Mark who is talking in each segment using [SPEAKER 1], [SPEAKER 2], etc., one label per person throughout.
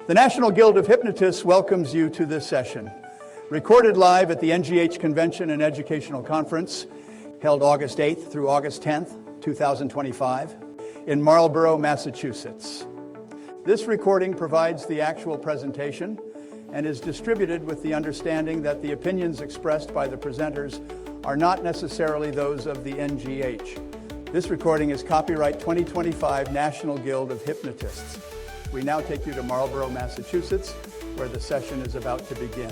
[SPEAKER 1] The National Guild of Hypnotists welcomes you to this session. Recorded live at the NGH Convention and Educational Conference, held August 8th through August 10th, 2025, in Marlborough, Massachusetts. This recording provides the actual presentation and is distributed with the understanding that the opinions expressed by the presenters are not necessarily those of the NGH. This recording is copyright 2025 National Guild of Hypnotists. We now take you to Marlborough, Massachusetts, where the session is about to begin.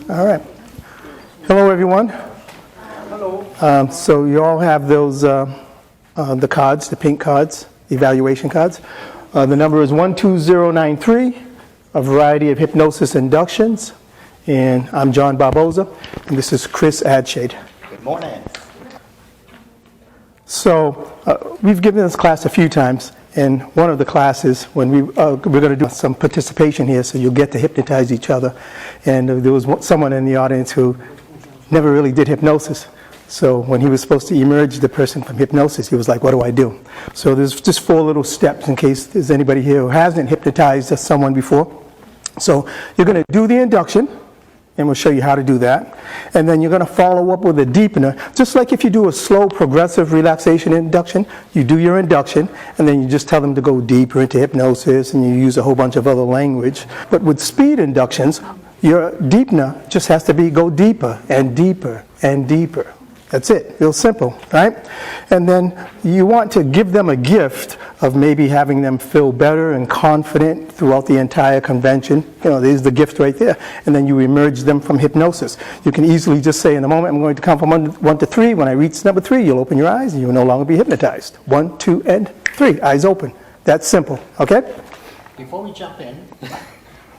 [SPEAKER 2] All right. Hello, everyone.
[SPEAKER 1] Hello.
[SPEAKER 2] So you all have those, the cards, the pink cards, evaluation cards. The number is 12093, a variety of hypnosis inductions. And I'm John Barboza, and this is Chris Adshade.
[SPEAKER 3] Good morning.
[SPEAKER 2] So we've given this class a few times, and one of the classes, when we're going to do some participation here, so you'll get to hypnotize each other. And there was someone in the audience who never really did hypnosis. So when he was supposed to emerge the person from hypnosis, he was like, what do I do? So there's just 4 little steps in case there's anybody here who hasn't hypnotized someone before. So you're going to do the induction, and we'll show you how to do that. And then you're going to follow up with a deepener. Just like if you do a slow progressive relaxation induction, you do your induction, and then you just tell them to go deeper into hypnosis, and you use a whole bunch of other language. But with speed inductions, your deepener just has to be go deeper and deeper and deeper. That's it, real simple, right? And then you want to give them a gift of maybe having them feel better and confident throughout the entire convention. You know, there's the gift right there. And then you emerge them from hypnosis. You can easily just say, in a moment, I'm going to count from 1 to 3. When I reach number 3, you'll open your eyes and you will no longer be hypnotized. 1, 2, and 3, eyes open. That's simple, okay?
[SPEAKER 3] Before we jump in,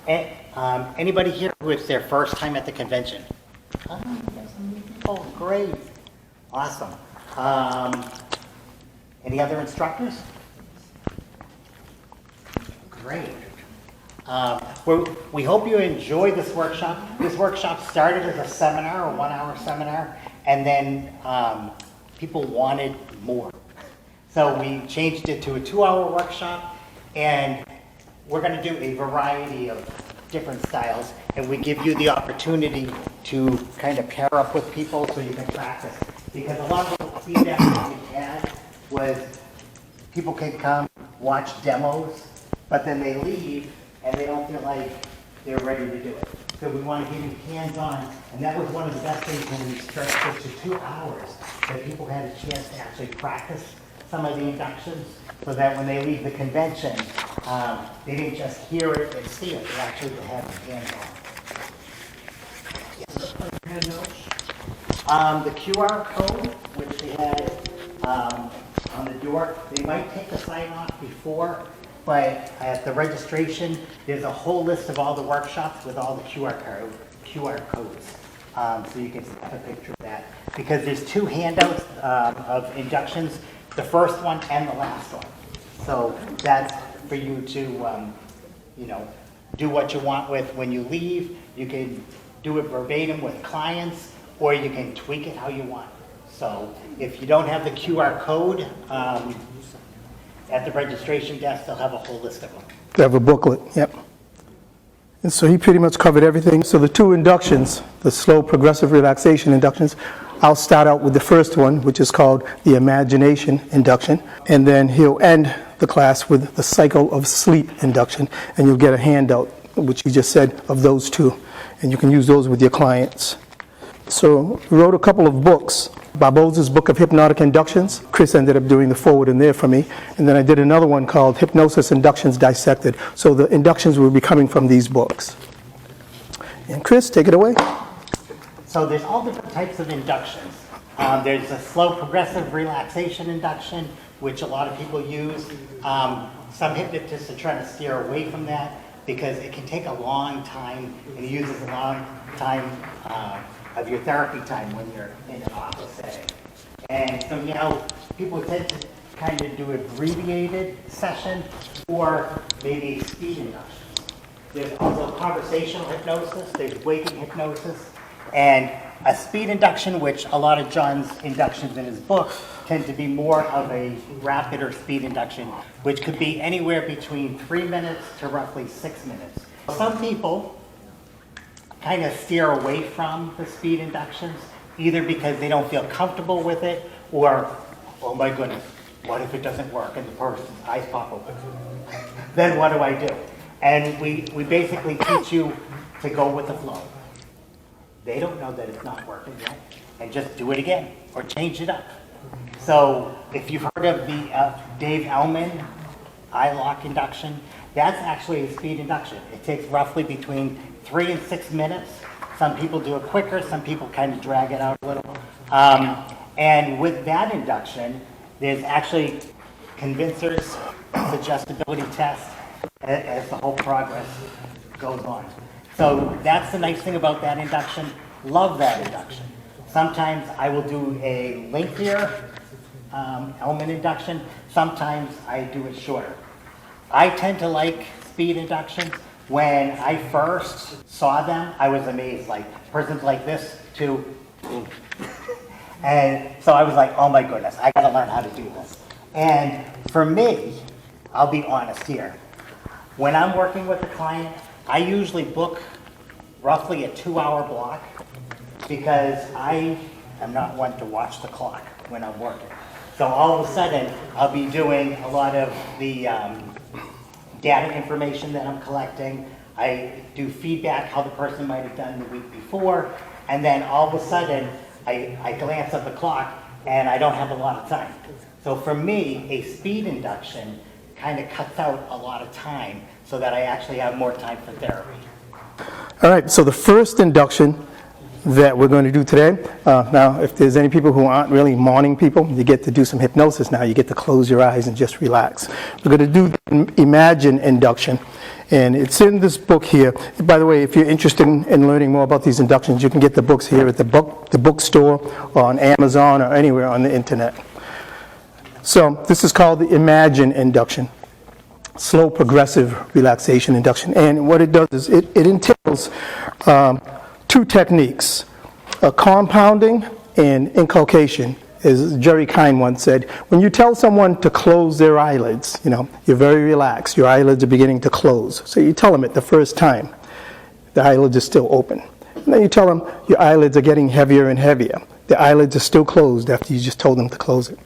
[SPEAKER 3] anybody here who it's their first time at the convention? Oh, great. Awesome. Any other instructors? Great. We hope you enjoy this workshop. This workshop started as a seminar, a 1-hour seminar, and then people wanted more. So we changed it to a 2-hour workshop, and we're going to do a variety of different styles, and we give you the opportunity to kind of pair up with people so you can practice. Because a lot of the feedback that we had was people can come watch demos, but then they leave and they don't feel like they're ready to do it. So we want to give you hands-on, and that was one of the best things when we stretched it to 2 hours, that people had a chance to actually practice some of the inductions, so that when they leave the convention, they didn't just hear it and see it, they actually had it hands-on. The QR code, which they had on the door, they might take the sign off before, but at the registration, there's a whole list of all the workshops with all the QR codes. So you can snap a picture of that. Because there's 2 handouts of inductions, the first one and the last one. So that's for you to, do what you want with when you leave. You can do it verbatim with clients, or you can tweak it how you want. So if you don't have the QR code, at the registration desk, they'll have a whole list of them.
[SPEAKER 2] They have a booklet, yep. And so he pretty much covered everything. So the 2 inductions, the slow progressive relaxation inductions, I'll start out with the first one, which is called the imagination induction. And then he'll end the class with the cycle of sleep induction. And you'll get a handout, which he just said, of those 2. And you can use those with your clients. So we wrote a couple of books. Barboza's book of hypnotic inductions. Chris ended up doing the forward in there for me. And then I did another one called Hypnosis Inductions Dissected. So the inductions will be coming from these books. And Chris, take it away.
[SPEAKER 3] So there's all different types of inductions. There's a slow progressive relaxation induction, which a lot of people use. Some hypnotists are trying to steer away from that because it can take a long time, and it uses a long time of your therapy time when you're in an office setting. And so, people tend to kind of do abbreviated session or maybe speed induction. There's also conversational hypnosis, there's waking hypnosis, and a speed induction, which a lot of John's inductions in his book tend to be more of a rapid or speed induction, which could be anywhere between 3 minutes to roughly 6 minutes. Some people kind of steer away from the speed inductions, either because they don't feel comfortable with it, or, oh my goodness, what if it doesn't work and the person's eyes pop open? Then what do I do? And we basically teach you to go with the flow. They don't know that it's not working yet, and just do it again or change it up. So if you've heard of the Dave Ellman eye lock induction, that's actually a speed induction. It takes roughly between 3 and 6 minutes. Some people do it quicker, some people kind of drag it out a little. And with that induction, there's actually convincers, suggestibility tests, as the whole progress goes on. So that's the nice thing about that induction. Love that induction. Sometimes I will do a lengthier element induction. Sometimes I do it shorter. I tend to like speed inductions. When I first saw them, I was amazed. Like, person's like this to, and so I was like, oh my goodness, I gotta learn how to do this. And for me, I'll be honest here. When I'm working with a client, I usually book roughly a 2-hour block because I am not one to watch the clock when I'm working. So all of a sudden, I'll be doing a lot of the data information that I'm collecting. I do feedback, how the person might have done the week before, and then all of a sudden, I glance at the clock and I don't have a lot of time. So for me, a speed induction kind of cuts out a lot of time so that I actually have more time for therapy.
[SPEAKER 2] All right, so the first induction that we're going to do today, now if there's any people who aren't really morning people, you get to do some hypnosis now. You get to close your eyes and just relax. We're going to do the Imagine induction, and it's in this book here. By the way, if you're interested in learning more about these inductions, you can get the books here at the bookstore or on Amazon or anywhere on the internet. So this is called the Imagine induction. Slow progressive relaxation induction, and what it does is it entails 2 techniques, compounding and inculcation. As Jerry Kine once said, when you tell someone to close their eyelids, you're very relaxed, your eyelids are beginning to close. So you tell them it the first time, the eyelids are still open. And then you tell them your eyelids are getting heavier and heavier. The eyelids are still closed after you just told them to close it.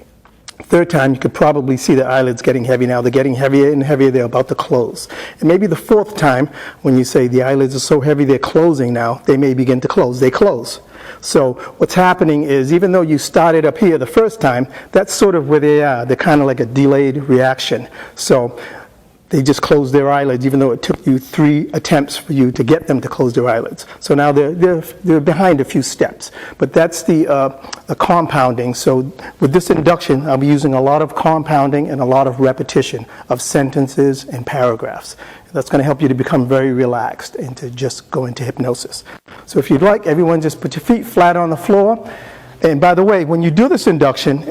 [SPEAKER 2] Third time, you could probably see the eyelids getting heavy now. They're getting heavier and heavier. They're about to close. And maybe the 4th time, when you say the eyelids are so heavy they're closing now, they may begin to close. They close. So what's happening is, even though you started up here the first time, that's sort of where they are. They're kind of like a delayed reaction. So they just closed their eyelids, even though it took you 3 attempts for you to get them to close their eyelids. So now they're behind a few steps. But that's the compounding. So with this induction, I'll be using a lot of compounding and a lot of repetition of sentences and paragraphs. That's going to help you to become very relaxed and to just go into hypnosis. So if you'd like, everyone just put your feet flat on the floor. And by the way, when you do this induction,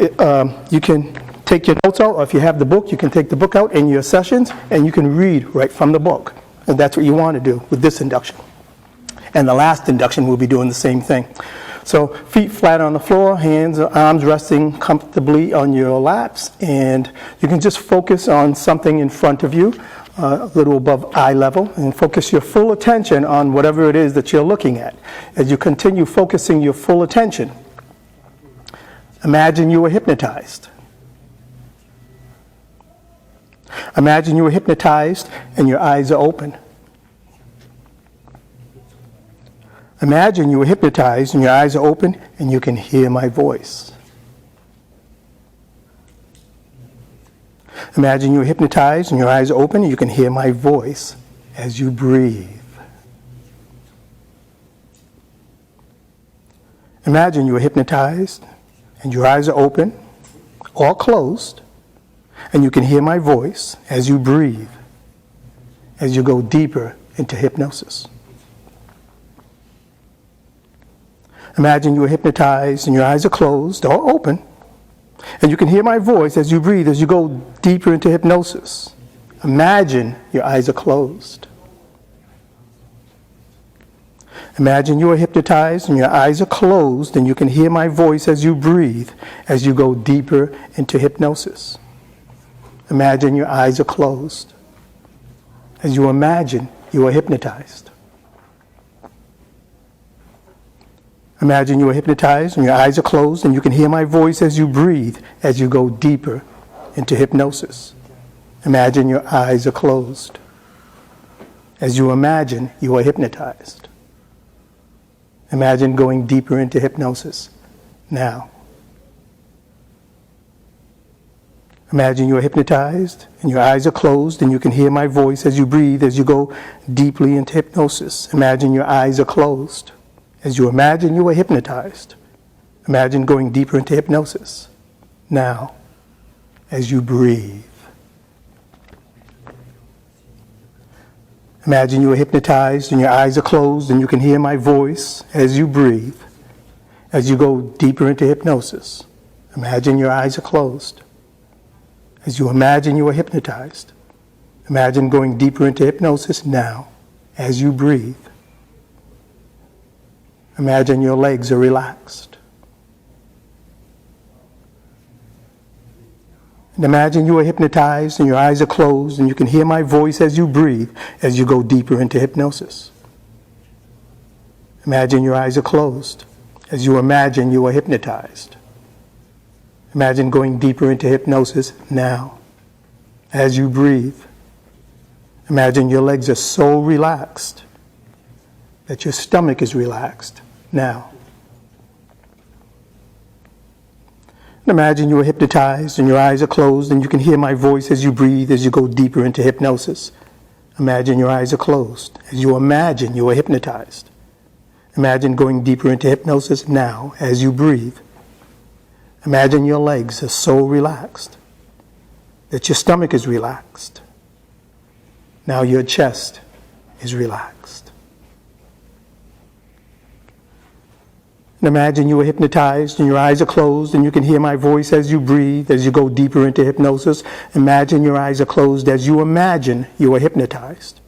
[SPEAKER 2] you can take your notes out, or if you have the book, you can take the book out in your sessions, and you can read right from the book. And that's what you want to do with this induction. And the last induction, we'll be doing the same thing. So feet flat on the floor, hands, arms resting comfortably on your laps, and you can just focus on something in front of you, a little above eye level, and focus your full attention on whatever it is that you're looking at. As you continue focusing your full attention, imagine you were hypnotized. Imagine you were hypnotized and your eyes are open. Imagine you were hypnotized and your eyes are open and you can hear my voice. Imagine you were hypnotized and your eyes are open and you can hear my voice as you breathe. Imagine you were hypnotized and your eyes are open or closed, and you can hear my voice as you breathe, as you go deeper into hypnosis. Imagine you were hypnotized and your eyes are closed or open, And you can hear my voice as you breathe, as you go deeper into hypnosis. Imagine your eyes are closed. Imagine you are hypnotized and your eyes are closed, and you can hear my voice as you breathe, as you go deeper into hypnosis. Imagine your eyes are closed. As you imagine you are hypnotized. Imagine you are hypnotized and your eyes are closed, and you can hear my voice as you breathe, as you go deeper into hypnosis. Imagine your eyes are closed. As you imagine you are hypnotized. Imagine going deeper into hypnosis now. Imagine you are hypnotized and your eyes are closed, and you can hear my voice as you breathe, as you go deeply into hypnosis. Imagine your eyes are closed. As you imagine you are hypnotized. Imagine going deeper into hypnosis now as you breathe. Imagine you are hypnotized and your eyes are closed, and you can hear my voice as you breathe, as you go deeper into hypnosis. Imagine your eyes are closed. As you imagine you are hypnotized. Imagine going deeper into hypnosis now as you breathe. Imagine your legs are relaxed. And imagine you are hypnotized and your eyes are closed, and you can hear my voice as you breathe, as you go deeper into hypnosis. Imagine your eyes are closed as you imagine you are hypnotized. Imagine going deeper into hypnosis now as you breathe. Imagine your legs are so relaxed that your stomach is relaxed now. And imagine you are hypnotized and your eyes are closed, and you can hear my voice as you breathe, as you go deeper into hypnosis. Imagine your eyes are closed as you imagine you are hypnotized. Imagine going deeper into hypnosis now as you breathe. Imagine your legs are so relaxed that your stomach is relaxed. Now your chest is relaxed. And imagine you are hypnotized and your eyes are closed, and you can hear my voice as you breathe, as you go deeper into hypnosis. Imagine your eyes are closed as you imagine you are hypnotized.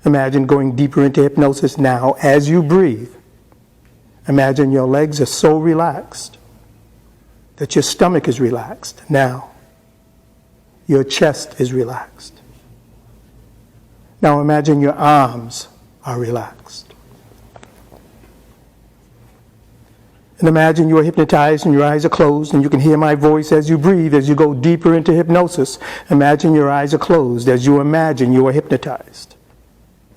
[SPEAKER 2] Imagine going deeper into hypnosis now as you breathe. Imagine your legs are so relaxed that your stomach is relaxed now. Your chest is relaxed. Now imagine your arms are relaxed. And imagine you are hypnotized and your eyes are closed, and you can hear my voice as you breathe, as you go deeper into hypnosis. Imagine your eyes are closed as you imagine you are hypnotized.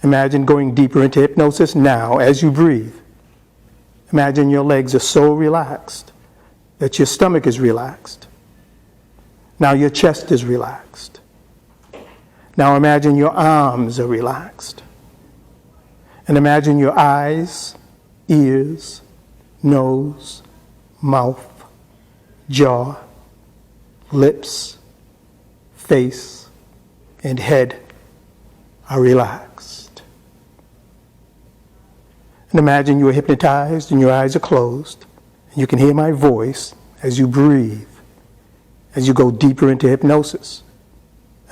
[SPEAKER 2] Imagine going deeper into hypnosis now as you breathe. Imagine your legs are so relaxed that your stomach is relaxed. Now your chest is relaxed. Now imagine your arms are relaxed. And imagine your eyes, ears, nose, mouth, jaw, lips, face, and head are relaxed. And imagine you are hypnotized and your eyes are closed, and you can hear my voice as you breathe, as you go deeper into hypnosis.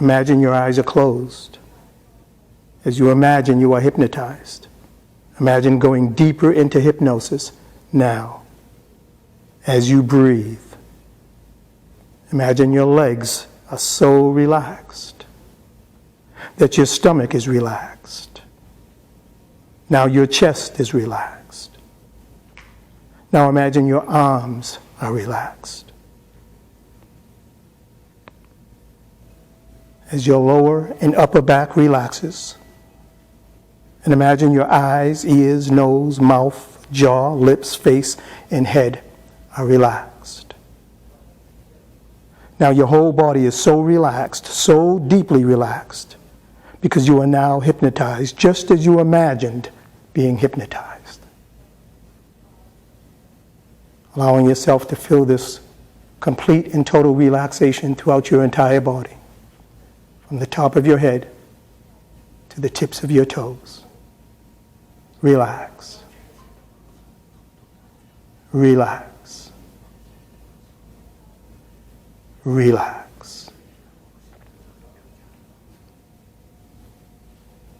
[SPEAKER 2] Imagine your eyes are closed as you imagine you are hypnotized. Imagine going deeper into hypnosis now as you breathe. Imagine your legs are so relaxed that your stomach is relaxed. Now your chest is relaxed. Now imagine your arms are relaxed. As your lower and upper back relaxes, and imagine your eyes, ears, nose, mouth, jaw, lips, face, and head are relaxed. Now your whole body is so relaxed, so deeply relaxed, because you are now hypnotized just as you imagined being hypnotized. Allowing yourself to feel this complete and total relaxation throughout your entire body, from the top of your head to the tips of your toes. Relax. Relax. relax.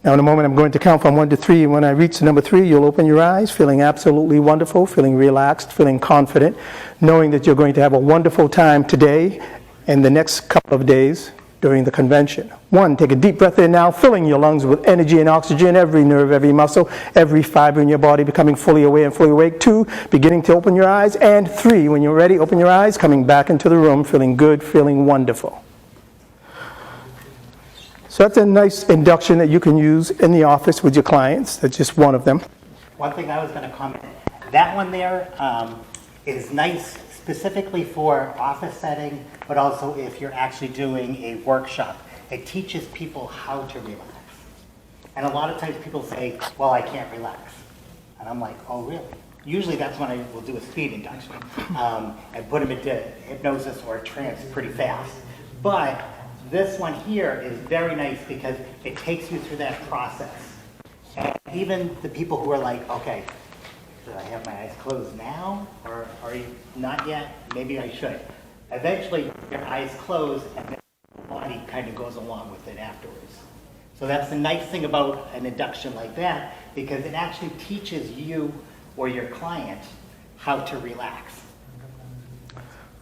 [SPEAKER 2] Now in a moment I'm going to count from 1 to 3, and when I reach number 3, you'll open your eyes, feeling absolutely wonderful, feeling relaxed, feeling confident, knowing that you're going to have a wonderful time today and the next couple of days during the convention. 1, take a deep breath in now, filling your lungs with energy and oxygen, every nerve, every muscle, every fiber in your body becoming fully aware and fully awake. 2, beginning to open your eyes. And 3, when you're ready, open your eyes, coming back into the room, feeling good, feeling wonderful. So that's a nice induction that you can use in the office with your clients. That's just one of them.
[SPEAKER 3] One thing I was going to comment, that one there is nice specifically for office setting, but also if you're actually doing a workshop. It teaches people how to relax. And a lot of times people say, well, I can't relax. And I'm like, oh, really? Usually that's when I will do a speed induction and put them into hypnosis or trance pretty fast. But this one here is very nice because it takes you through that process. And even the people who are like, okay, should I have my eyes closed now? Or are you not yet? Maybe I should. Eventually, your eyes close and then the body kind of goes along with it afterwards. So that's the nice thing about an induction like that, because it actually teaches you or your client how to relax.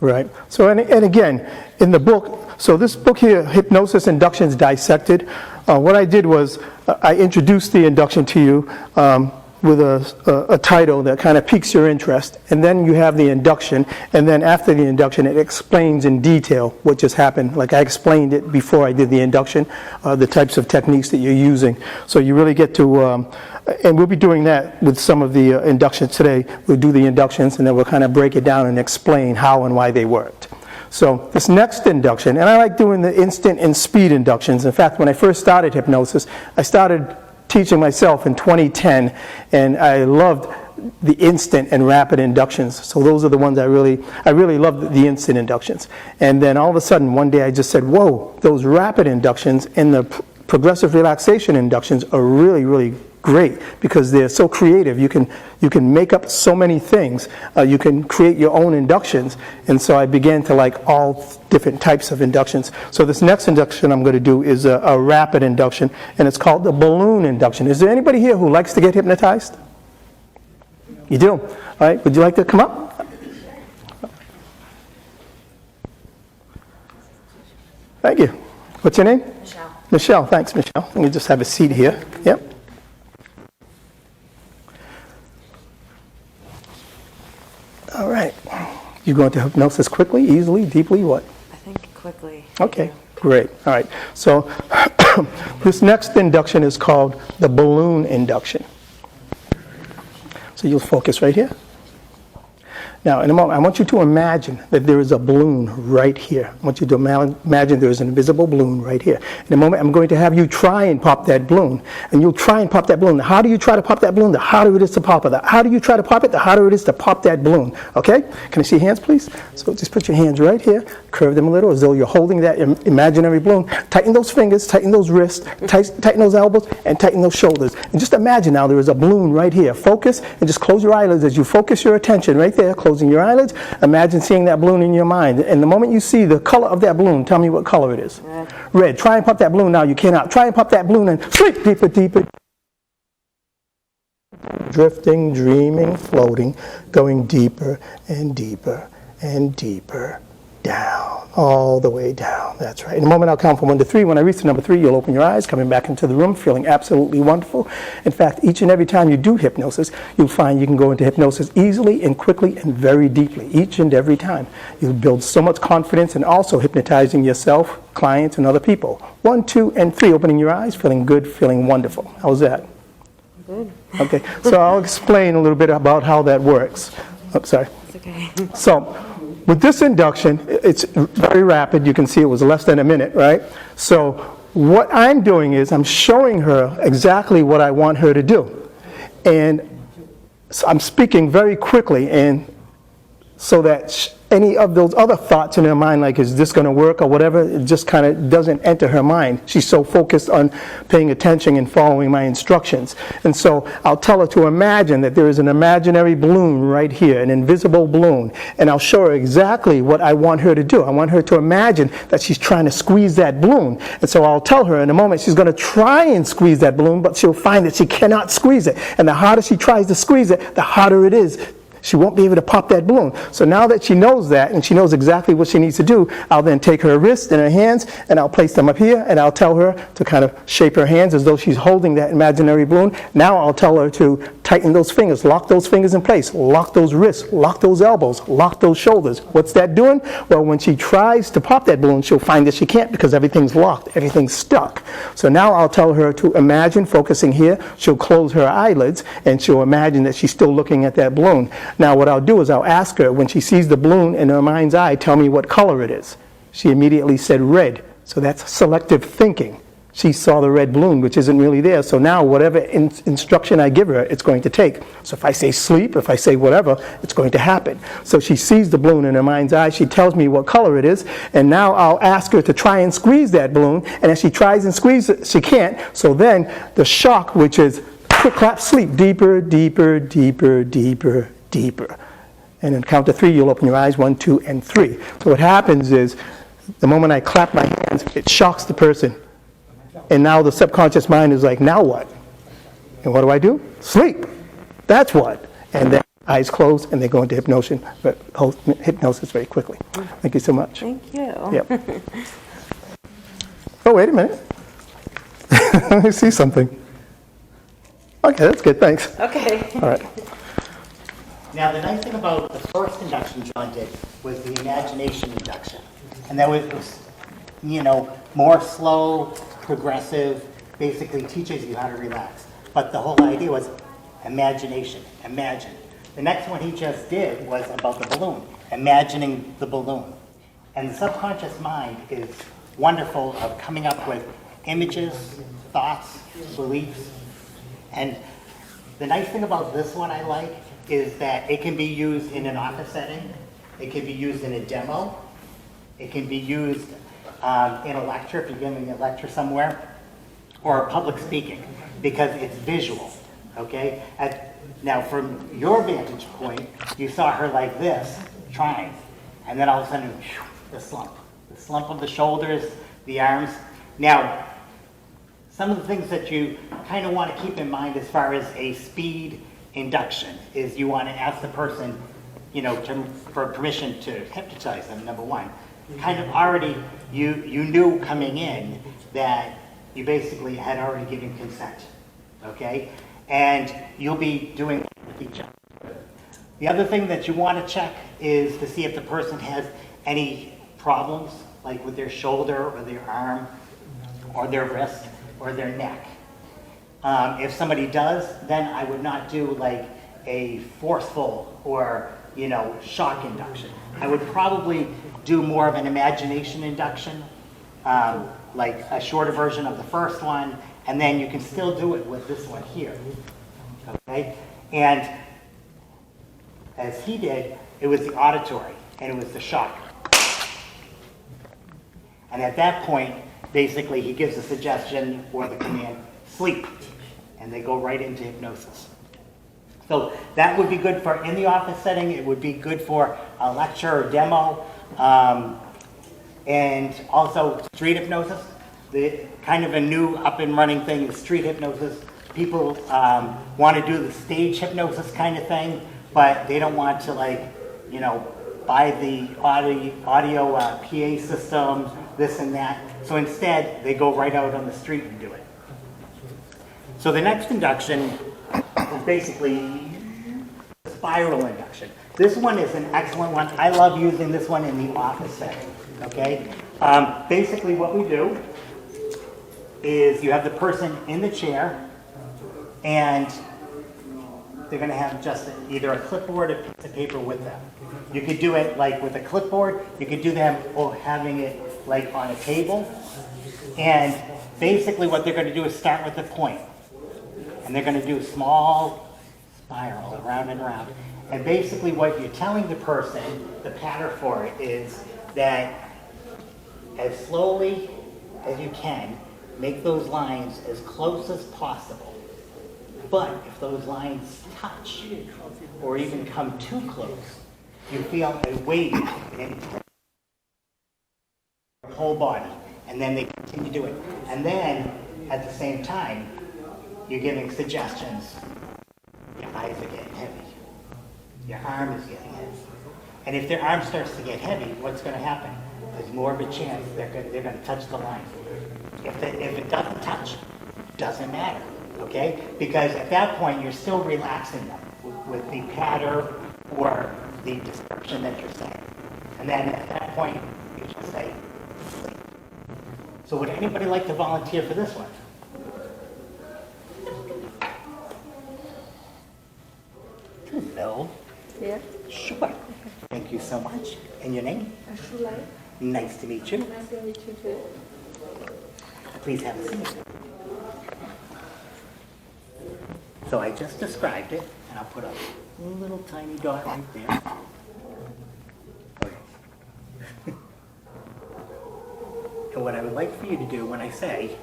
[SPEAKER 2] Right. So, and again, in the book, so this book here, Hypnosis Inductions Dissected, what I did was I introduced the induction to you with a title that kind of piques your interest, and then you have the induction, and then after the induction it explains in detail what just happened. Like I explained it before I did the induction, the types of techniques that you're using. So you really get to, and we'll be doing that with some of the inductions today. We'll do the inductions and then we'll kind of break it down and explain how and why they worked. So this next induction, and I like doing the instant and speed inductions. In fact, when I first started hypnosis, I started teaching myself in 2010, and I loved the instant and rapid inductions. So those are the ones I really loved, the instant inductions. And then all of a sudden, one day I just said, whoa, those rapid inductions and the progressive relaxation inductions are really, really great because they're so creative. You can make up so many things. You can create your own inductions. And so I began to like all different types of inductions. So this next induction I'm going to do is a rapid induction, and it's called the balloon induction. Is there anybody here who likes to get hypnotized? You do? All right. Would you like to come up? Thank you. What's your name?
[SPEAKER 4] Michelle.
[SPEAKER 2] Michelle. Thanks, Michelle. Let me just have a seat here. Yep. All right. You go into hypnosis quickly, easily, deeply, what?
[SPEAKER 4] I think quickly.
[SPEAKER 2] Okay, great. All right. So this next induction is called the balloon induction. So you'll focus right here. Now, in a moment, I want you to imagine that there is a balloon right here. I want you to imagine there is an invisible balloon right here. In a moment, I'm going to have you try and pop that balloon. And you'll try and pop that balloon. The harder you try to pop that balloon, the harder it is to pop it. The harder you try to pop it, the harder it is to pop that balloon. Okay? Can I see your hands, please? So just put your hands right here. Curve them a little as though you're holding that imaginary balloon. Tighten those fingers, tighten those wrists, tighten those elbows, and tighten those shoulders. And just imagine now there is a balloon right here. Focus, and just close your eyelids as you focus your attention right there. Closing your eyelids, imagine seeing that balloon in your mind. And the moment you see the color of that balloon, tell me what color it is.
[SPEAKER 4] Red.
[SPEAKER 2] Red. Try and pop that balloon now. You cannot. Try and pop that balloon and sleep deeper, deeper. Drifting, dreaming, floating, going deeper and deeper and deeper down, all the way down. That's right. In a moment, I'll count from 1 to 3. When I reach the number 3, you'll open your eyes, coming back into the room, feeling absolutely wonderful. In fact, each and every time you do hypnosis, you'll find you can go into hypnosis easily and quickly and very deeply, each and every time. You'll build so much confidence and also hypnotizing yourself, clients, and other people. 1, 2, and 3, opening your eyes, feeling good, feeling wonderful. How's that?
[SPEAKER 4] Good.
[SPEAKER 2] Okay, so I'll explain a little bit about how that works. Oh, sorry.
[SPEAKER 4] It's okay.
[SPEAKER 2] So, with this induction, it's very rapid. You can see it was less than a minute, right? So what I'm doing is I'm showing her exactly what I want her to do. And so I'm speaking very quickly and so that any of those other thoughts in her mind, like, is this going to work or whatever, it just kind of doesn't enter her mind. She's so focused on paying attention and following my instructions. And so I'll tell her to imagine that there is an imaginary balloon right here, an invisible balloon, and I'll show her exactly what I want her to do. I want her to imagine that she's trying to squeeze that balloon. And so I'll tell her in a moment she's going to try and squeeze that balloon, but she'll find that she cannot squeeze it. And the harder she tries to squeeze it, the harder it is. She won't be able to pop that balloon. So now that she knows that, and she knows exactly what she needs to do, I'll then take her wrist and her hands, and I'll place them up here, and I'll tell her to kind of shape her hands as though she's holding that imaginary balloon. Now I'll tell her to tighten those fingers, lock those fingers in place, lock those wrists, lock those elbows, lock those shoulders. What's that doing? Well, when she tries to pop that balloon, she'll find that she can't because everything's locked, everything's stuck. So now I'll tell her to imagine focusing here. She'll close her eyelids, and she'll imagine that she's still looking at that balloon. Now what I'll do is I'll ask her, when she sees the balloon in her mind's eye, tell me what color it is. She immediately said red. So that's selective thinking. She saw the red balloon, which isn't really there. So now whatever instruction I give her, it's going to take. So if I say sleep, if I say whatever, it's going to happen. So she sees the balloon in her mind's eye. She tells me what color it is. And now I'll ask her to try and squeeze that balloon. And as she tries and squeezes it, she can't. So then the shock, which is quick clap, sleep, deeper, deeper, deeper, deeper, deeper. And then count to 3, you'll open your eyes, 1, 2, and 3. So what happens is, the moment I clap my hands, it shocks the person. And now the subconscious mind is like, now what? And what do? Sleep. That's what. And then eyes close, and they go into hypnosis very quickly. Thank you so much.
[SPEAKER 4] Thank you.
[SPEAKER 2] Yep. Oh, wait a minute. Let me see something. Okay, that's good, thanks.
[SPEAKER 4] Okay.
[SPEAKER 2] All right.
[SPEAKER 3] Now, the nice thing about the first induction John did was the imagination induction. And that was, more slow, progressive, basically teaches you how to relax. But the whole idea was imagination, imagine. The next one he just did was about the balloon, imagining the balloon. And the subconscious mind is wonderful of coming up with images, thoughts, beliefs. And the nice thing about this one I like is that it can be used in an office setting, it can be used in a demo, it can be used in a lecture, if you're giving a lecture somewhere, or public speaking, because it's visual, okay? Now, from your vantage point, you saw her like this, trying, and then all of a sudden, the slump of the shoulders, the arms. Now, some of the things that you kind of want to keep in mind as far as a speed induction is you want to ask the person, for permission to hypnotize them, number one. Kind of already, you knew coming in that you basically had already given consent, okay? And you'll be doing it with each other. The other thing that you want to check is to see if the person has any problems, like with their shoulder or their arm or their wrist or their neck. If somebody does, then I would not do like a forceful or, shock induction. I would probably do more of an imagination induction, like a shorter version of the first one, and then you can still do it with this one here, okay? And as he did, it was the auditory, and it was the shock. And at that point, basically, he gives a suggestion or the command, sleep, and they go right into hypnosis. So that would be good for in the office setting. It would be good for a lecture or demo. And also street hypnosis. The kind of a new up and running thing is street hypnosis. People want to do the stage hypnosis kind of thing, but they don't want to buy the audio PA system, this and that. So instead, they go right out on the street and do it. So the next induction is basically spiral induction. This one is an excellent one. I love using this one in the office setting, okay? Basically what we do is you have the person in the chair and they're going to have just either a clipboard or a piece of paper with them. You could do it like with a clipboard. You could do them or having it like on a table. And basically what they're going to do is start with a point. And they're going to do a small spiral around and around. And basically what you're telling the person, the pattern for it is that as slowly as you can, make those lines as close as possible. But if those lines touch or even come too close, you feel a weight in your whole body, and then they continue to do it. And then at the same time, you're giving suggestions. Your eyes are getting heavy. Your arm is getting heavy. And if their arm starts to get heavy, what's going to happen? There's more of a chance they're going to touch the line. If it doesn't touch, doesn't matter, okay? Because at that point, you're still relaxing them with the pattern or the description that you're saying. And then at that point, you just say, sleep. So would anybody like to volunteer for this one? Hello.
[SPEAKER 4] Yeah.
[SPEAKER 3] Sure. Thank you so much. And your name?
[SPEAKER 4] Adshade.
[SPEAKER 3] Nice to meet you.
[SPEAKER 4] Nice to meet you too.
[SPEAKER 3] Please have a seat. So I just described it, and I'll put a little tiny dot right there. Okay. And what I would like for you to do when I say,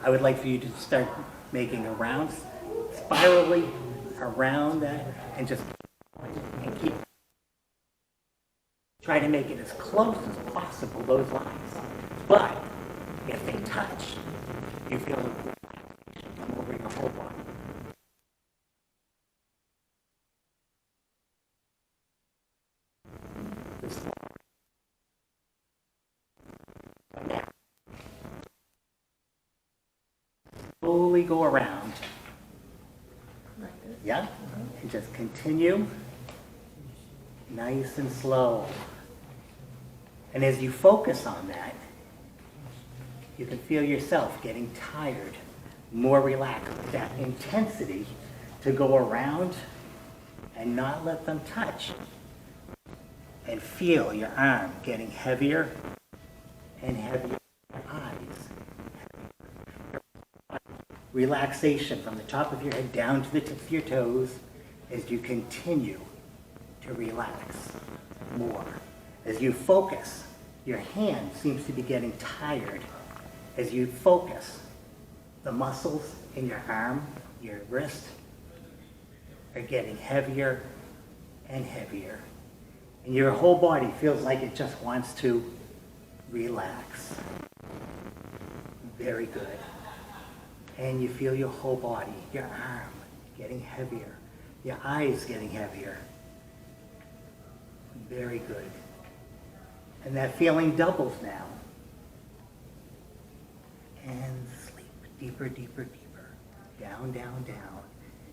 [SPEAKER 3] I would like for you to start making a round, spirally around that, and just and keep. Try to make it as close as possible, those lines. But if they touch, you feel a relaxation come over your whole body. Slowly go around. Yeah? And just continue. Nice and slow. And as you focus on that, you can feel yourself getting tired, more relaxed, that intensity to go around and not let them touch. And feel your arm getting heavier and heavier, your eyes. Relaxation from the top of your head down to the tips of your toes as you continue to relax more. As you focus, your hand seems to be getting tired. As you focus, the muscles in your arm, your wrist, are getting heavier and heavier. And your whole body feels like it just wants to relax. Very good. And you feel your whole body, your arm getting heavier, your eyes getting heavier. Very good. And that feeling doubles now. And sleep deeper, deeper, deeper. Down, down, down.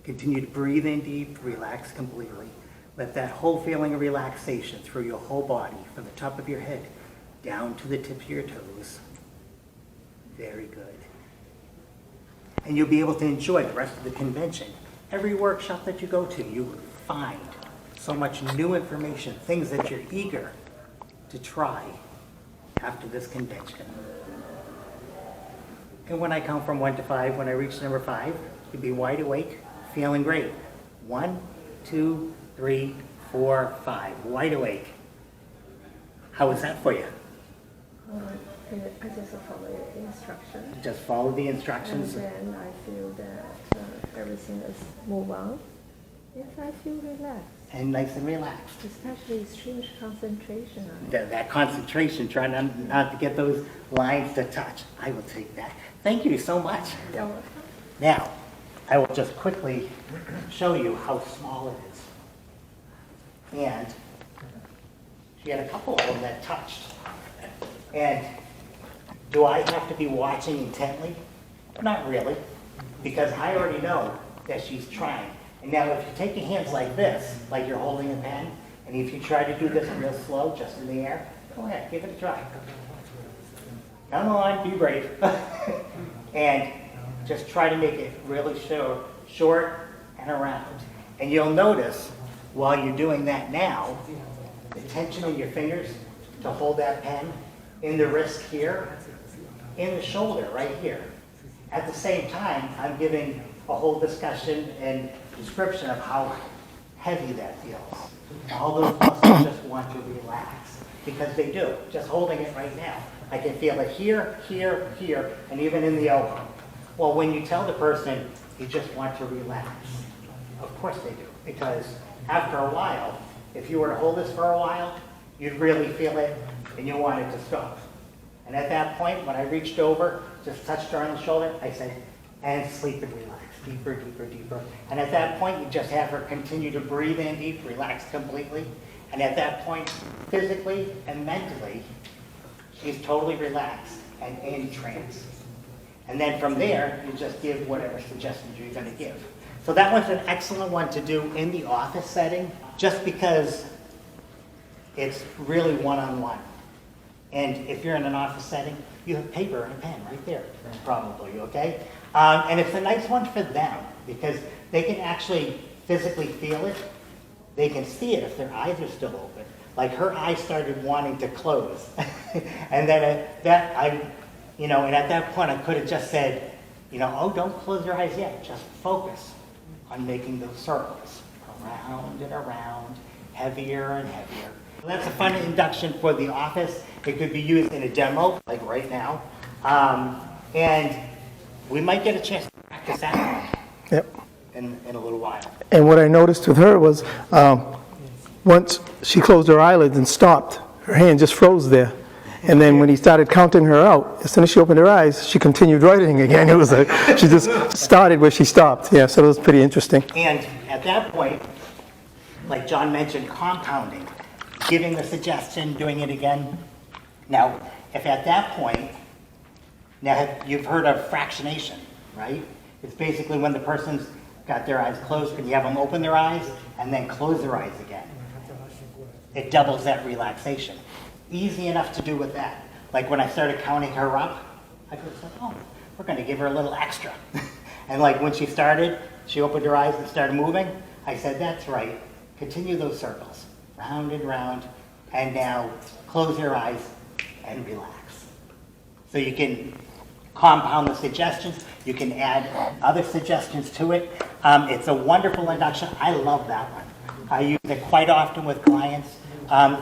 [SPEAKER 3] Continue to breathe in deep, relax completely. Let that whole feeling of relaxation through your whole body, from the top of your head down to the tips of your toes. Very good. And you'll be able to enjoy the rest of the convention. Every workshop that you go to, you find so much new information, things that you're eager to try after this convention. And when I count from 1 to 5, when I reach number 5, you'll be wide awake, feeling great. 1, 2, 3, 4, 5, wide awake. How was that for you?
[SPEAKER 5] I just follow the instructions.
[SPEAKER 3] Just follow the instructions.
[SPEAKER 5] And then I feel that everything is move on. Yes, I feel relaxed.
[SPEAKER 3] And nice and relaxed.
[SPEAKER 5] Especially extreme concentration on it.
[SPEAKER 3] That concentration, trying not to get those lines to touch. I will take that. Thank you so much.
[SPEAKER 5] You're welcome.
[SPEAKER 3] Now, I will just quickly show you how small it is. And she had a couple of them that touched. And do I have to be watching intently? Not really, because I already know that she's trying. And now if you take your hands like this, like you're holding a pen, and if you try to do this real slow, just in the air, go ahead, give it a try. Come on, be brave. And just try to make it really short and around. And you'll notice, while you're doing that now, the tension in your fingers to hold that pen, in the wrist here, in the shoulder right here. At the same time, I'm giving a whole discussion and description of how heavy that feels. All those muscles just want to relax, because they do. Just holding it right now, I can feel it here, here, here, and even in the elbow. Well, when you tell the person, you just want to relax, of course they do, because after a while, if you were to hold this for a while, you'd really feel it, and you want it to stop. And at that point, when I reached over, just touched her on the shoulder, I said, and sleep and relax, deeper, deeper, deeper. And at that point, you just have her continue to breathe in deep, relax completely. And at that point, physically and mentally, she's totally relaxed and in trance. And then from there, you just give whatever suggestions you're going to give. So that one's an excellent one to do in the office setting, just because it's really one-on-one. And if you're in an office setting, you have paper and a pen right there, probably, okay? And it's a nice one for them, because they can actually physically feel it. They can see it if their eyes are still open. Like her eyes started wanting to close. And then and at that point I could have just said, oh, don't close your eyes yet. Just focus on making those circles around and around, heavier and heavier. That's a fun induction for the office. It could be used in a demo, like right now. And we might get a chance to practice that in a little while.
[SPEAKER 2] And what I noticed with her was once she closed her eyelids and stopped, her hand just froze there. And then when he started counting her out, as soon as she opened her eyes, she continued writing again. It was like she just started where she stopped. Yeah, so it was pretty interesting.
[SPEAKER 3] And at that point, like John mentioned, compounding, giving the suggestion, doing it again. Now, if at that point, now you've heard of fractionation, right? It's basically when the person's got their eyes closed, and you have them open their eyes and then close their eyes again. It doubles that relaxation. Easy enough to do with that. Like when I started counting her up, I could have said, oh, we're going to give her a little extra. And like when she started, she opened her eyes and started moving. I said, that's right. Continue those circles, round and round, and now close your eyes and relax. So you can compound the suggestions. You can add other suggestions to it. It's a wonderful induction. I love that one. I use it quite often with clients.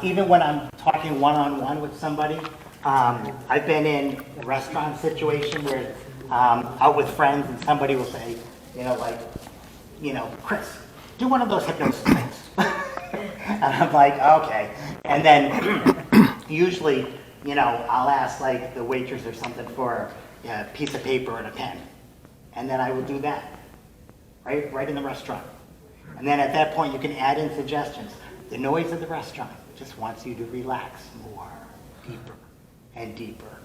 [SPEAKER 3] Even when I'm talking one-on-one with somebody, I've been in a restaurant situation where out with friends and somebody will say, Chris, do one of those hypnosis things. And I'm like, okay. And then usually, I'll ask like the waitress or something for a piece of paper and a pen. And then I will do that, right in the restaurant. And then at that point, you can add in suggestions. The noise of the restaurant just wants you to relax more, deeper and deeper.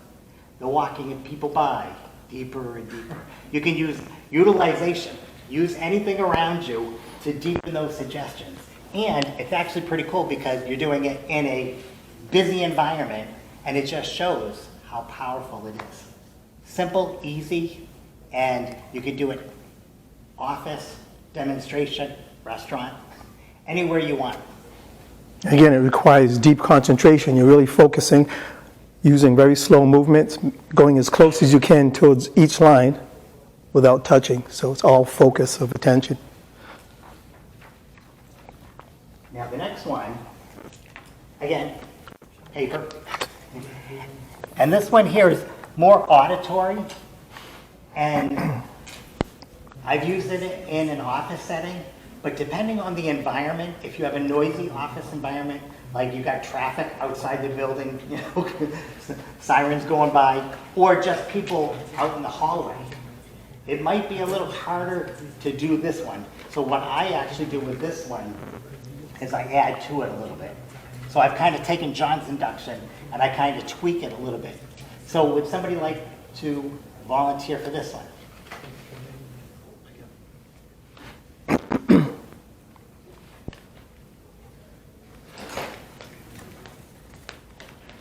[SPEAKER 3] The walking of people by, deeper and deeper. You can use utilization. Use anything around you to deepen those suggestions. And it's actually pretty cool because you're doing it in a busy environment, and it just shows how powerful it is. Simple, easy, and you can do it office, demonstration, restaurant, anywhere you want.
[SPEAKER 2] Again, it requires deep concentration. You're really focusing, using very slow movements, going as close as you can towards each line without touching. So it's all focus of attention.
[SPEAKER 3] Now the next one, again, paper. And this one here is more auditory, and I've used it in an office setting, but depending on the environment, if you have a noisy office environment, like you got traffic outside the building, sirens going by, or just people out in the hallway, it might be a little harder to do this one. So what I actually do with this one is I add to it a little bit. So I've kind of taken John's induction and I kind of tweak it a little bit. So would somebody like to volunteer for this one?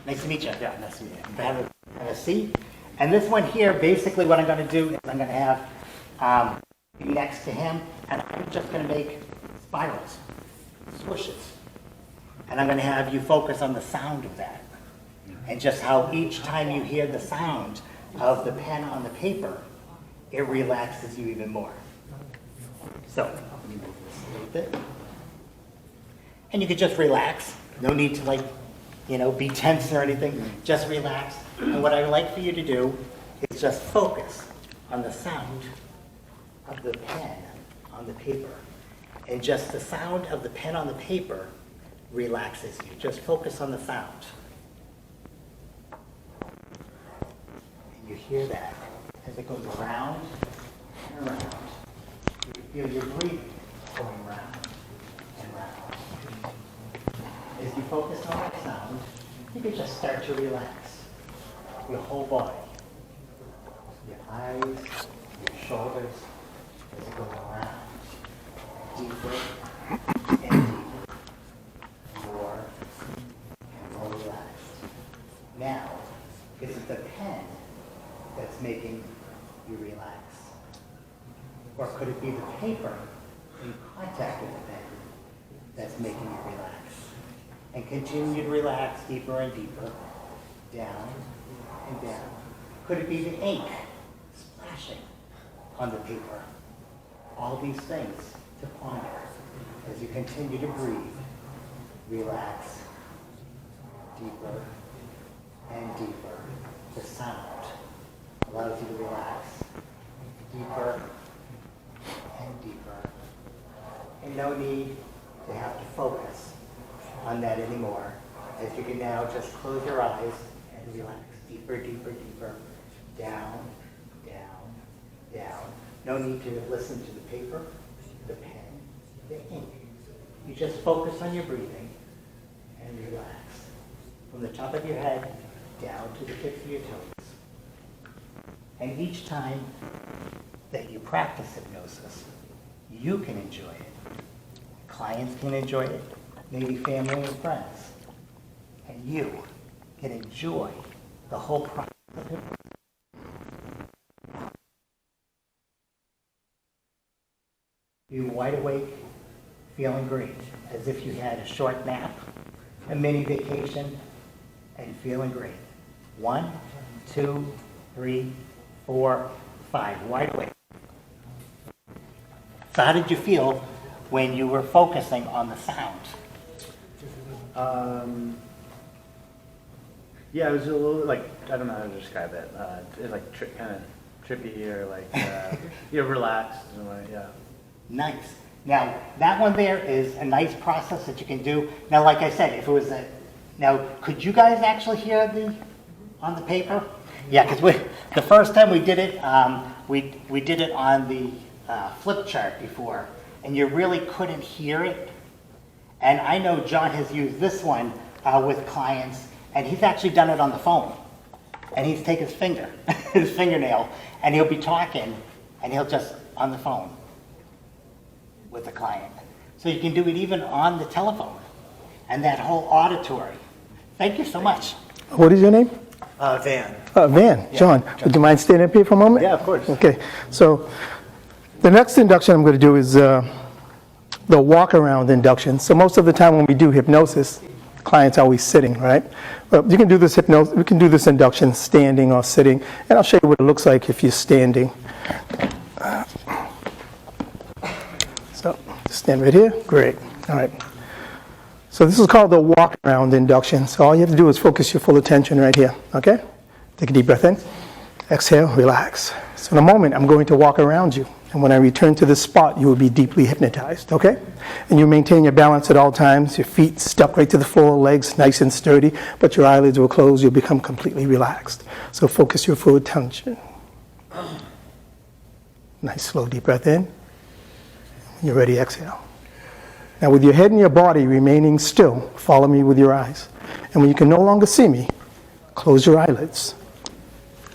[SPEAKER 3] Nice to meet you. Yeah, nice to meet you. Have a seat. And this one here, basically what I'm going to do is I'm going to have next to him, and I'm just going to make spirals, swooshes. And I'm going to have you focus on the sound of that. And just how each time you hear the sound of the pen on the paper, it relaxes you even more. So, let me move this a little bit. And you could just relax. No need to like, be tense or anything. Just relax. And what I would like for you to do is just focus on the sound of the pen on the paper. And just the sound of the pen on the paper relaxes you. Just focus on the sound. And you hear that as it goes around and around. You feel your breathing going round and round. As you focus on that sound, you can just start to relax your whole body. Your eyes, your shoulders, as it goes around. Deeper and deeper. More and more relaxed. Now, is it the pen that's making you relax? Or could it be the paper in contact with the pen that's making you relax? And continue to relax deeper and deeper, down and down. Could it be the ink splashing on the paper? All these things to ponder as you continue to breathe. Relax deeper and deeper. The sound allows you to relax deeper and deeper. And no need to have to focus on that anymore, as you can now just close your eyes and relax deeper, deeper, deeper, down, down, down. No need to listen to the paper, the pen, the ink. You just focus on your breathing and relax. From the top of your head down to the tips of your toes. And each time that you practice hypnosis, you can enjoy it. Clients can enjoy it, maybe family and friends. And you can enjoy the whole process of hypnosis. Be wide awake, feeling great, as if you had a short nap, a mini vacation, and feeling great. 1, 2, 3, 4, 5, wide awake. So how did you feel when you were focusing on the sound?
[SPEAKER 6] Yeah, it was a little like, I don't know how to describe it. It's like kind of trippy or like, relaxed. And like, yeah.
[SPEAKER 3] Nice. Now, that one there is a nice process that you can do. Now, like I said, if it was now, could you guys actually hear on the paper? Yeah, because the first time we did it, we did it on the flip chart before, and you really couldn't hear it. And I know John has used this one with clients, and he's actually done it on the phone. And he's taken his his fingernail, and he'll be talking, and he'll just on the phone with the client. So you can do it even on the telephone, and that whole auditory. Thank you so much.
[SPEAKER 2] What is your name?
[SPEAKER 6] Van.
[SPEAKER 2] Van. Yeah. John. Would you mind standing up here for a moment?
[SPEAKER 6] Yeah, of course.
[SPEAKER 2] Okay. So the next induction I'm going to do is the walk-around induction. So most of the time when we do hypnosis, clients are always sitting, right? Well, you can do this we can do this induction standing or sitting, and I'll show you what it looks like if you're standing. So stand right here. Great. All right. So this is called the walk-around induction. So all you have to do is focus your full attention right here. Okay? Take a deep breath in. Exhale. Relax. So in a moment, I'm going to walk around you. And when I return to this spot, you will be deeply hypnotized, okay? And you maintain your balance at all times, your feet stuck right to the floor, legs nice and sturdy, but your eyelids will close, you'll become completely relaxed. So focus your full attention. Nice, slow, deep breath in. When you're ready, exhale. Now with your head and your body remaining still, follow me with your eyes. And when you can no longer see me, close your eyelids.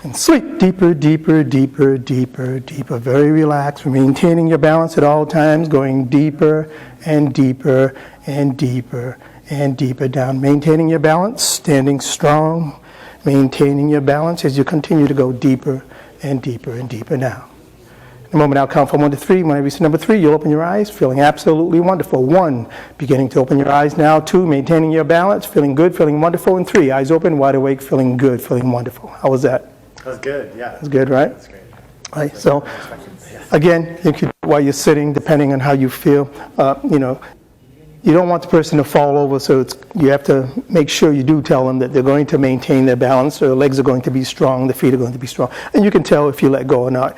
[SPEAKER 2] And sleep deeper, deeper, deeper, deeper, deeper. Very relaxed, maintaining your balance at all times, going deeper and deeper and deeper and deeper down. Maintaining your balance, standing strong, maintaining your balance as you continue to go deeper and deeper and deeper now. In a moment, I'll count from 1 to 3. When I reach number 3, you'll open your eyes, feeling absolutely wonderful. 1, beginning to open your eyes now. 2, maintaining your balance, feeling good, feeling wonderful. And 3, eyes open, wide awake, feeling good, feeling wonderful. How was that?
[SPEAKER 6] That was good, yeah.
[SPEAKER 2] That's good, right?
[SPEAKER 6] That's great.
[SPEAKER 2] All right, so again, you could, while you're sitting, depending on how you feel, you don't want the person to fall over, so you have to make sure you do tell them that they're going to maintain their balance, their legs are going to be strong, the feet are going to be strong. And you can tell if you let go or not,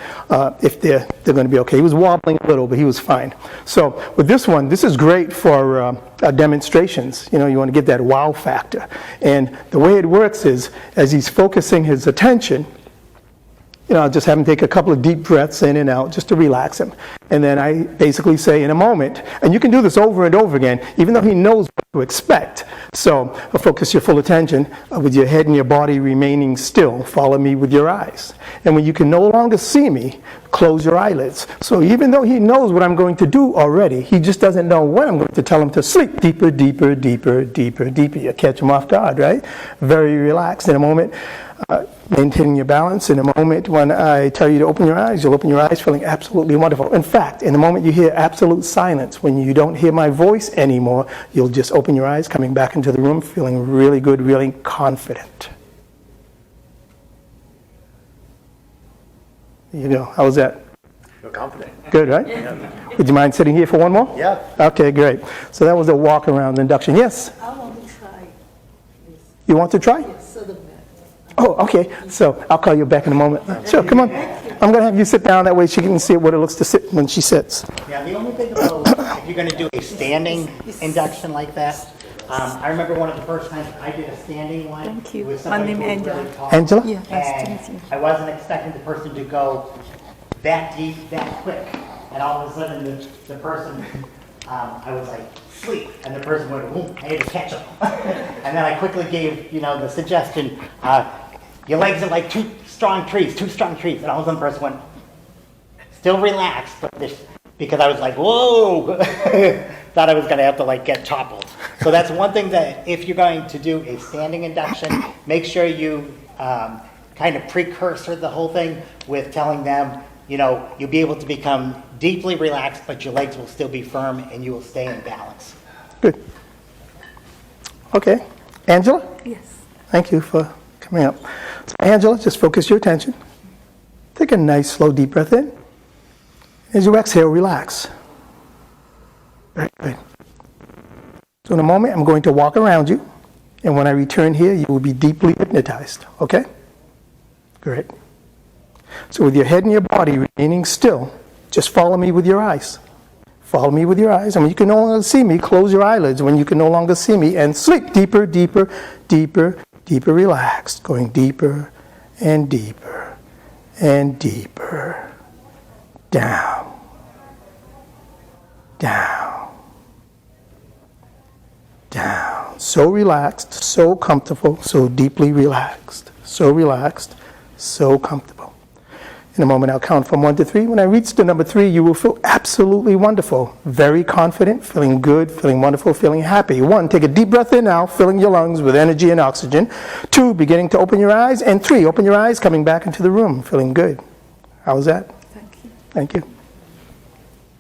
[SPEAKER 2] if they're going to be okay. He was wobbling a little, but he was fine. So with this one, this is great for demonstrations. You want to get that wow factor. And the way it works is, as he's focusing his attention, I'll just have him take a couple of deep breaths in and out just to relax him. And then I basically say, in a moment, and you can do this over and over again, even though he knows what to expect. So focus your full attention with your head and your body remaining still. Follow me with your eyes. And when you can no longer see me, close your eyelids. So even though he knows what I'm going to do already, he just doesn't know when I'm going to tell him to sleep. Deeper, deeper, deeper, deeper, deeper. You catch him off guard, right? Very relaxed. In a moment, maintaining your balance. In a moment, when I tell you to open your eyes, you'll open your eyes feeling absolutely wonderful. In fact, in the moment you hear absolute silence, when you don't hear my voice anymore, you'll just open your eyes, coming back into the room, feeling really good, really confident. There you go. How was that?
[SPEAKER 6] Feel confident.
[SPEAKER 2] Good, right?
[SPEAKER 6] Yeah.
[SPEAKER 2] Would you mind sitting here for one more?
[SPEAKER 6] Yeah.
[SPEAKER 2] Okay, great. So that was a walk around induction. Yes?
[SPEAKER 7] I want to try this.
[SPEAKER 2] You want to try?
[SPEAKER 7] Yes, so the mat.
[SPEAKER 2] Oh, okay. So I'll call you back in a moment. Sure, come on. I'm going to have you sit down. That way she can see what it looks to sit when she sits.
[SPEAKER 3] Yeah, the only thing about if you're going to do a standing induction like that, I remember one of the first times I did a standing one.
[SPEAKER 4] Thank you.
[SPEAKER 3] With
[SPEAKER 4] My
[SPEAKER 3] somebody
[SPEAKER 4] name
[SPEAKER 3] who was
[SPEAKER 4] is Angela.
[SPEAKER 3] really tall.
[SPEAKER 2] Angela?
[SPEAKER 4] Yeah, nice to meet
[SPEAKER 3] And
[SPEAKER 4] you.
[SPEAKER 3] I wasn't expecting the person to go that deep, that quick. And all of a sudden, the person, I was like, sleep. And the person went, boom, I had to catch him. And then I quickly gave, the suggestion, your legs are like two strong trees. And all of a sudden the person went, still relaxed, but because I was like, whoa, thought I was going to have to get toppled. So that's one thing that if you're going to do a standing induction, make sure you kind of precursor the whole thing with telling them, you'll be able to become deeply relaxed, but your legs will still be firm and you will stay in balance.
[SPEAKER 2] Good. Okay. Angela?
[SPEAKER 4] Yes.
[SPEAKER 2] Thank you for coming up. So Angela, just focus your attention. Take a nice, slow, deep breath in. As you exhale, relax. Very good. So in a moment, I'm going to walk around you. And when I return here, you will be deeply hypnotized. Okay? Great. So with your head and your body remaining still, just follow me with your eyes. Follow me with your eyes. And when you can no longer see me, close your eyelids when you can no longer see me and sleep. Deeper, deeper, deeper, deeper, relaxed. Going deeper and deeper and deeper. Down. Down. Down. So relaxed, so comfortable, so deeply relaxed. So relaxed, so comfortable. In a moment, I'll count from 1 to 3. When I reach the number 3, you will feel absolutely wonderful. Very confident, feeling good, feeling wonderful, feeling happy. 1, take a deep breath in now, filling your lungs with energy and oxygen. 2, beginning to open your eyes. And 3, open your eyes, coming back into the room, feeling good. How was that?
[SPEAKER 4] Thank you.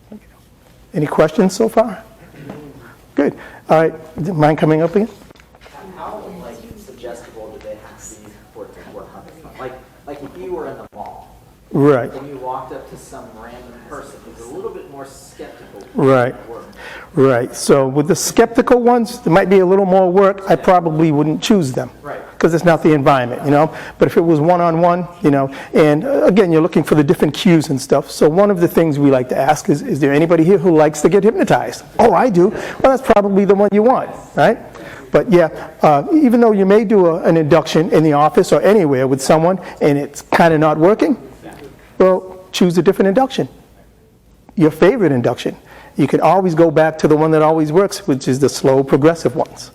[SPEAKER 2] Thank you. Any questions so far? Good. All right. Mind coming up again?
[SPEAKER 8] How suggestible do they have to be for it to work on the phone? Like if you were in the mall
[SPEAKER 2] Right.
[SPEAKER 8] and you walked up to some random person who's a little bit more skeptical.
[SPEAKER 2] Right. Right. So with the skeptical ones, there might be a little more work. I probably wouldn't choose them.
[SPEAKER 8] Right.
[SPEAKER 2] Because it's not the environment, But if it was one-on-one, and again, you're looking for the different cues and stuff. So one of the things we like to ask is there anybody here who likes to get hypnotized? Oh, I do. Well, that's probably the one you want, right? But yeah, even though you may do an induction in the office or anywhere with someone and it's kind of not working, well, choose a different induction. Your favorite induction. You can always go back to the one that always works, which is the slow, progressive ones.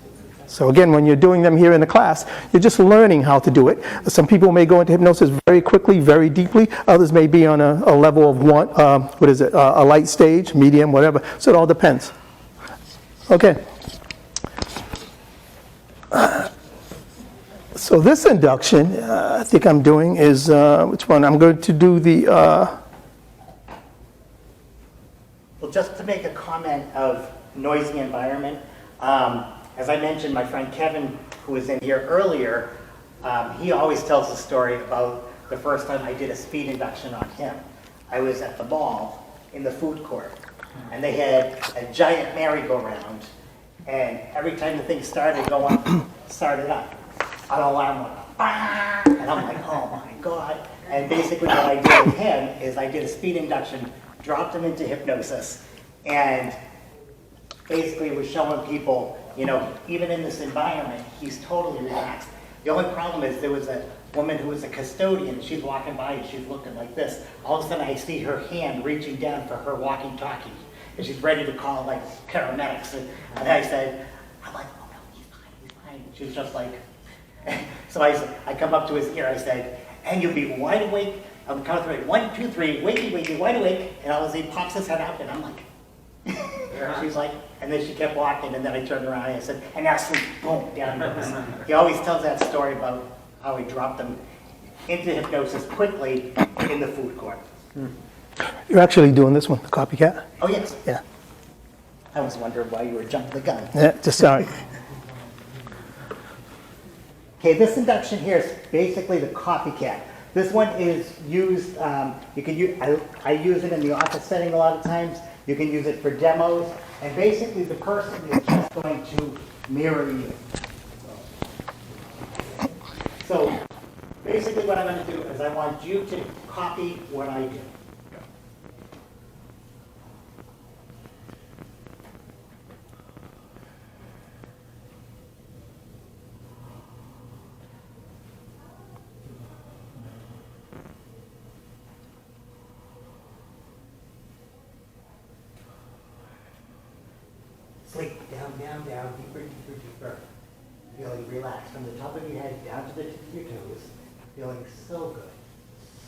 [SPEAKER 2] So again, when you're doing them here in the class, you're just learning how to do it. Some people may go into hypnosis very quickly, very deeply. Others may be on a level of a light stage, medium, whatever. So it all depends. Okay. So this induction, I think I'm doing is, which one? I'm going to do the...
[SPEAKER 3] Well, just to make a comment of noisy environment, as I mentioned, my friend Kevin, who was in here earlier, he always tells the story about the first time I did a speed induction on him. I was at the mall in the food court, and they had a giant merry-go-round And every time the thing started going, started up, an alarm went off. "Ah!" And I'm like, oh my God. And basically what I did with him is I did a speed induction, dropped him into hypnosis, and basically was showing people, you know, even in this environment, he's totally relaxed. The only problem is there was a woman who was a custodian, she's walking by and she's looking like this. All of a sudden I see her hand reaching down for her walkie-talkie, and she's ready to call like paramedics. And I said, I'm like, oh no, he's fine. She's just like, so I come up to his ear, I said, and you'll be wide awake. I'm counting through 1, 2, 3, wakey, wakey, wide awake. And all of a sudden he pops his head out, and I'm like, she's like, and then she kept walking, and then I turned around and I said, and now sleep, boom, down he goes. He always tells that story about how he dropped them into hypnosis quickly in the food court.
[SPEAKER 2] You're actually doing this one, the copycat?
[SPEAKER 3] Oh, yes.
[SPEAKER 2] Yeah.
[SPEAKER 3] I was wondering why you were jumping the gun.
[SPEAKER 2] Yeah, just sorry.
[SPEAKER 3] Okay, this induction here is basically the copycat. This one is used, you can use, I use it in the office setting a lot of times. You can use it for demos, and basically the person is just going to mirror you. So basically what I'm going to do is I want you to copy what I do. Sleep, down, down, down, deeper, deeper, deeper. Feeling relaxed from the top of your head down to the tips of your toes. Feeling so good,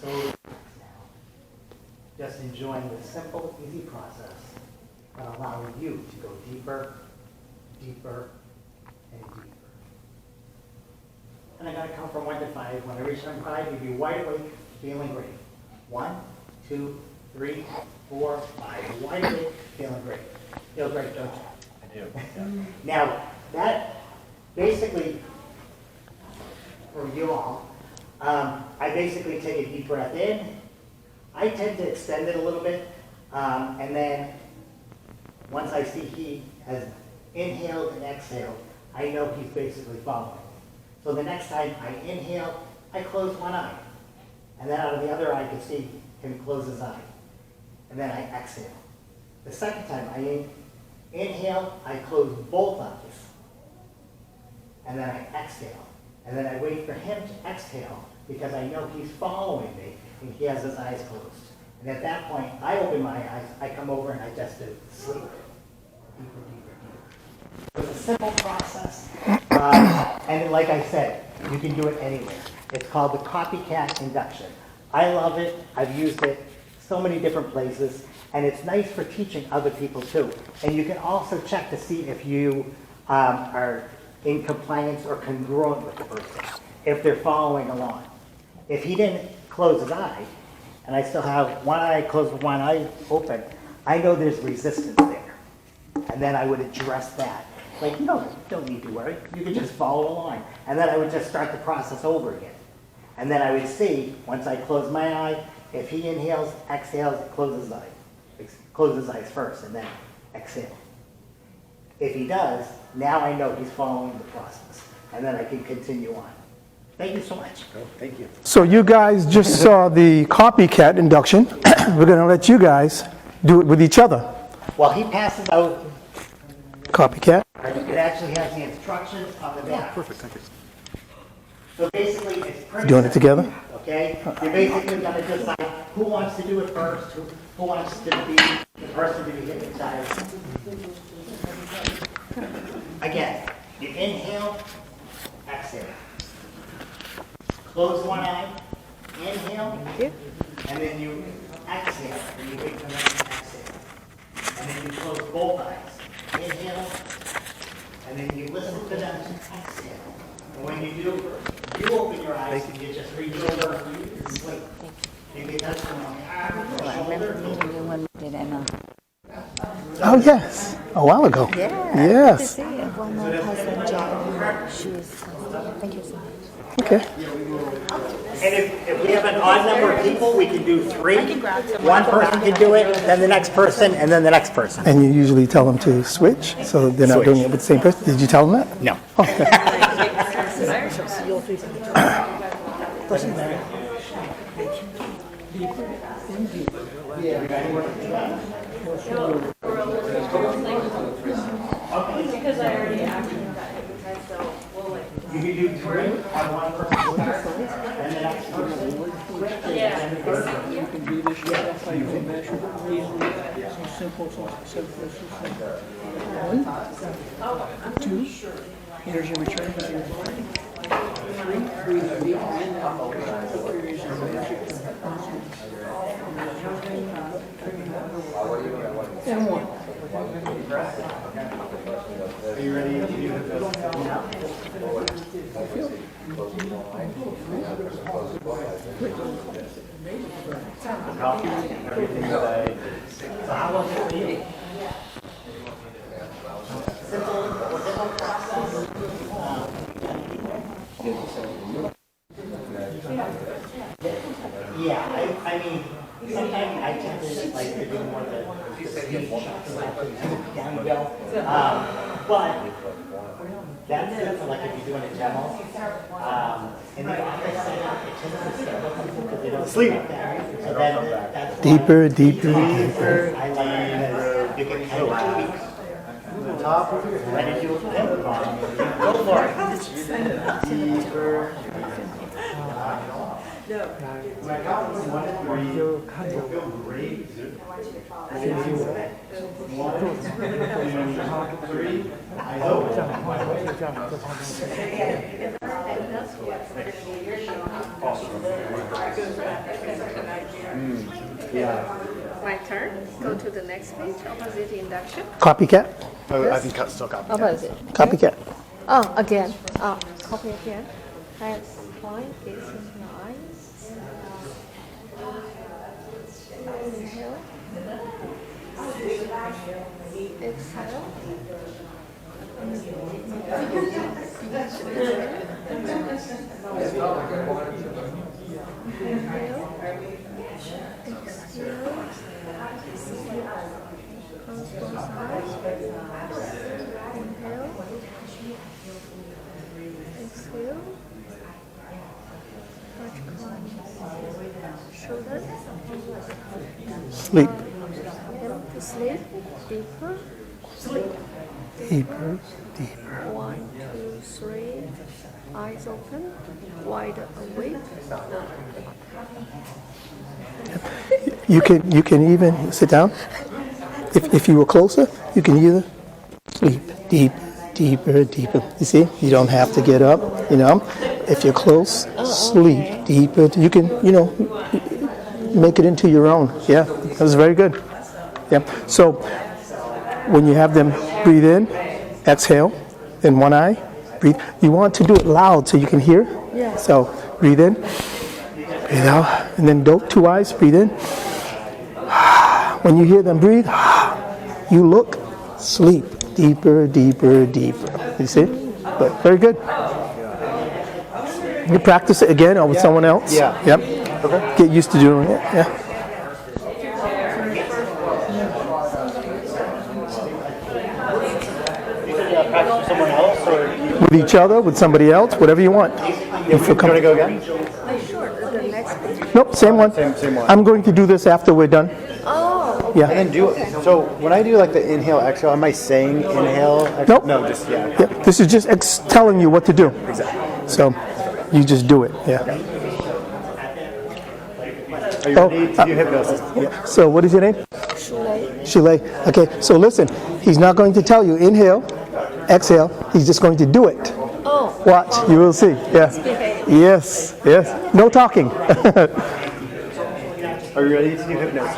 [SPEAKER 3] so relaxed now. Just enjoying the simple, easy process that allowing you to go deeper, deeper, and deeper. And I gotta count from 1 to 5. When I reach number 5, you'll be wide awake, feeling great. 1, 2, 3, 4, 5. Wide awake, feeling great. Feel great, don't you?
[SPEAKER 6] I do.
[SPEAKER 3] Now, that basically, for you all, I basically take a deep breath in. I tend to extend it a little bit, and then once I see he has inhaled and exhaled, I know he's basically following. So the next time I inhale, I close one eye, and then out of the other eye I can see him close his eye, and then I exhale. The second time I inhale, I close both eyes, and then I exhale. And then I wait for him to exhale because I know he's following me and he has his eyes closed. And at that point, I open my eyes, I come over and I just do sleep. Deeper, deeper, deeper. It's a simple process. And like I said, you can do it anywhere. It's called the Copycat Induction. I love it. I've used it so many different places. And it's nice for teaching other people too. And you can also check to see if you are in compliance or congruent with the person, if they're following along. If he didn't close his eye, and I still have one eye closed with one eye open, I know there's resistance there. And then I would address that. Like, no, don't need to worry. You can just follow along. And then I would just start the process over again. And then I would see, once I close my eye, if he inhales, exhales, closes his eye. Close his eyes first and then exhale. If he does, now I know he's following the process. And then I can continue on. Thank you so much.
[SPEAKER 1] Oh, thank you.
[SPEAKER 2] So you guys just saw the copycat induction. We're going to let you guys do it with each other.
[SPEAKER 3] While he passes out,
[SPEAKER 2] Copycat.
[SPEAKER 3] it actually has the instructions on the back.
[SPEAKER 1] Perfect, thank you.
[SPEAKER 3] So basically, it's pretty
[SPEAKER 2] Doing it
[SPEAKER 3] simple,
[SPEAKER 2] together?
[SPEAKER 3] Okay? You're basically going to decide who wants to do it first, who wants to be the person to be hypnotized. Again, you inhale, exhale. Close one eye, inhale, and then you exhale, and you wait for them to exhale. And then you close both eyes. Inhale, and then you listen to them to exhale. And when you do, you open your eyes and you just reach over and sleep. You can touch them on the arm or
[SPEAKER 4] I remember
[SPEAKER 3] shoulder.
[SPEAKER 4] meeting you when we did Emma.
[SPEAKER 2] Oh, yes. A while ago.
[SPEAKER 4] Yeah.
[SPEAKER 2] Yes.
[SPEAKER 4] Good to see you. Well, my husband, Jack, she's, thank you so much.
[SPEAKER 2] Okay.
[SPEAKER 3] And if we have an odd number of people, we can do 3. One person can do it, then the next person, and then the next person.
[SPEAKER 2] And you usually tell them to switch, so they're not doing it with the same person. Did you tell them that?
[SPEAKER 3] No.
[SPEAKER 2] Okay.
[SPEAKER 5] Because I already actually got hypnotized, so we'll like.
[SPEAKER 3] You can do 3 on one person, and the next person.
[SPEAKER 5] Yeah.
[SPEAKER 9] You can do this, that's how you can measure easily. So simple, so simple. 1, 2, here's your return. 3, breathe deep, and out. Here's your magic. And 1.
[SPEAKER 3] Are you ready to do it? Everything that so how was it for you? Yeah, I mean, sometimes I tend to like to do more the speed shots, downhill. But that's it for like if you're doing a demo. In the office setup, it tends to scare people because they don't sleep. So then that's
[SPEAKER 2] Deeper, deeper, deeper.
[SPEAKER 3] I like you can kind of tweak the top, ready to do it. Go for it. Deeper. No. My count was 1 and 3. You'll feel great. 1, 2, 3. I hope. Yeah.
[SPEAKER 7] My turn. Go to the next page. Opposite induction.
[SPEAKER 2] Copycat?
[SPEAKER 3] Oh, I think still copy.
[SPEAKER 5] Opposite.
[SPEAKER 2] Copycat.
[SPEAKER 5] Oh, again. Copy again. Hands point is nice. Inhale. Exhale.
[SPEAKER 2] Sleep.
[SPEAKER 5] To sleep, deeper, sleep.
[SPEAKER 2] Deeper, deeper.
[SPEAKER 5] 1, 2, 3, eyes open, wide awake.
[SPEAKER 2] You can even sit down. If you were closer, you can either sleep deeper, deeper, deeper. You see, you don't have to get up. You know, if you're close, sleep deeper. You can, make it into your own. Yeah, that was very good. Yeah. So when you have them breathe in, exhale, in one eye, breathe. You want to do it loud so you can hear.
[SPEAKER 5] Yeah.
[SPEAKER 2] So breathe in, breathe out, and then 2 eyes, breathe in. When you hear them breathe, you look, sleep deeper, deeper, deeper. You see? But very good. You practice it again or with someone else?
[SPEAKER 3] Yeah.
[SPEAKER 2] Yep.
[SPEAKER 3] Okay.
[SPEAKER 2] Get used to doing it. Yeah.
[SPEAKER 3] Practice with someone else or
[SPEAKER 2] With each other, with somebody else, whatever you want.
[SPEAKER 3] you want to go again?
[SPEAKER 2] Nope, same one.
[SPEAKER 3] Same one.
[SPEAKER 2] I'm going to do this after we're done.
[SPEAKER 5] Oh,
[SPEAKER 2] Yeah.
[SPEAKER 3] And then do it. So when I do like the inhale, exhale, am I saying inhale?
[SPEAKER 2] Nope.
[SPEAKER 3] No, just yeah.
[SPEAKER 2] Yeah. This is just telling you what to do.
[SPEAKER 3] Exactly.
[SPEAKER 2] So you just do it. Yeah.
[SPEAKER 3] Are you ready to do hypnosis? Yeah.
[SPEAKER 2] So what is your name? Shilay. Okay, so listen, he's not going to tell you inhale, exhale, he's just going to do it.
[SPEAKER 5] oh.
[SPEAKER 2] Watch, you will see. Yeah. Yes, yes. No talking.
[SPEAKER 3] Are you ready to do hypnosis?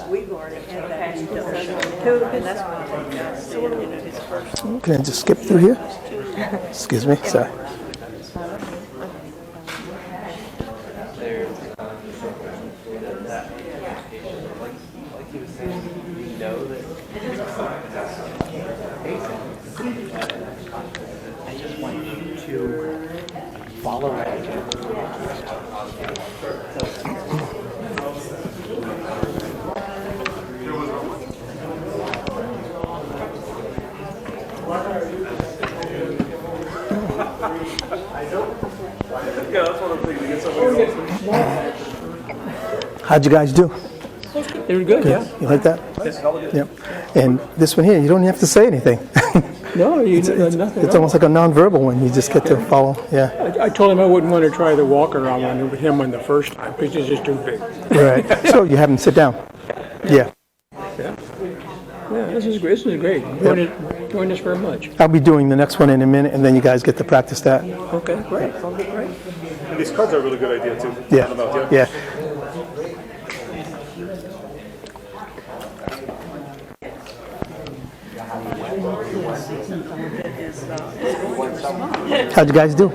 [SPEAKER 7] We've already had that induction too, and that's what I did his first.
[SPEAKER 2] Can I just skip through here? Excuse me, sorry.
[SPEAKER 3] all around you.
[SPEAKER 2] How'd you guys do?
[SPEAKER 9] They were good, yeah.
[SPEAKER 2] You like that? Yep. And this one here, you don't even have to say anything.
[SPEAKER 9] No, nothing.
[SPEAKER 2] It's almost like a nonverbal one. You just get to follow. Yeah.
[SPEAKER 9] I told him I wouldn't want to try the walk around one with him on the first time because it's just too big.
[SPEAKER 2] Right. So you have him sit down. Yeah.
[SPEAKER 9] Yeah, this is great. Doing this very much.
[SPEAKER 2] I'll be doing the next one in a minute, and then you guys get to practice that.
[SPEAKER 9] Okay, great. Great.
[SPEAKER 10] And these cards are a really good idea too.
[SPEAKER 2] Yeah.
[SPEAKER 10] Hand them out,
[SPEAKER 2] Yeah. How'd you guys do?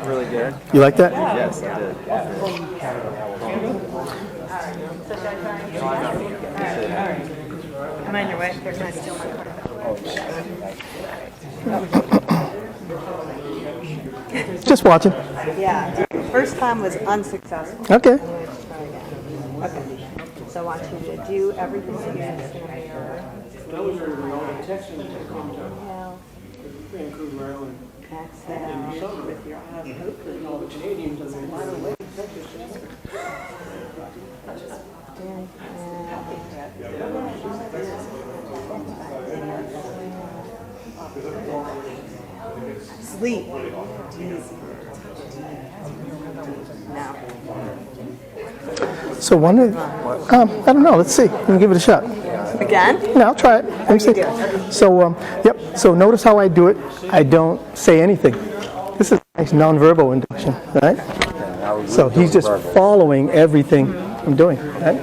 [SPEAKER 8] Really good.
[SPEAKER 2] You like that?
[SPEAKER 8] Yes, I did.
[SPEAKER 7] I'm on your way. They're going to steal my photograph.
[SPEAKER 2] Just watching.
[SPEAKER 7] Yeah. First time was unsuccessful.
[SPEAKER 2] Okay.
[SPEAKER 7] Okay. So I want you to do everything that you can see here. Exhale with your eyes Sleep. Now.
[SPEAKER 2] So one of, I don't know. Let's see. Let me give it a shot.
[SPEAKER 7] Again?
[SPEAKER 2] No, I'll try it. Let me see. So, yep. So notice how I do it. I don't say anything. This is a nice nonverbal induction, right? So he's just following everything I'm doing, right?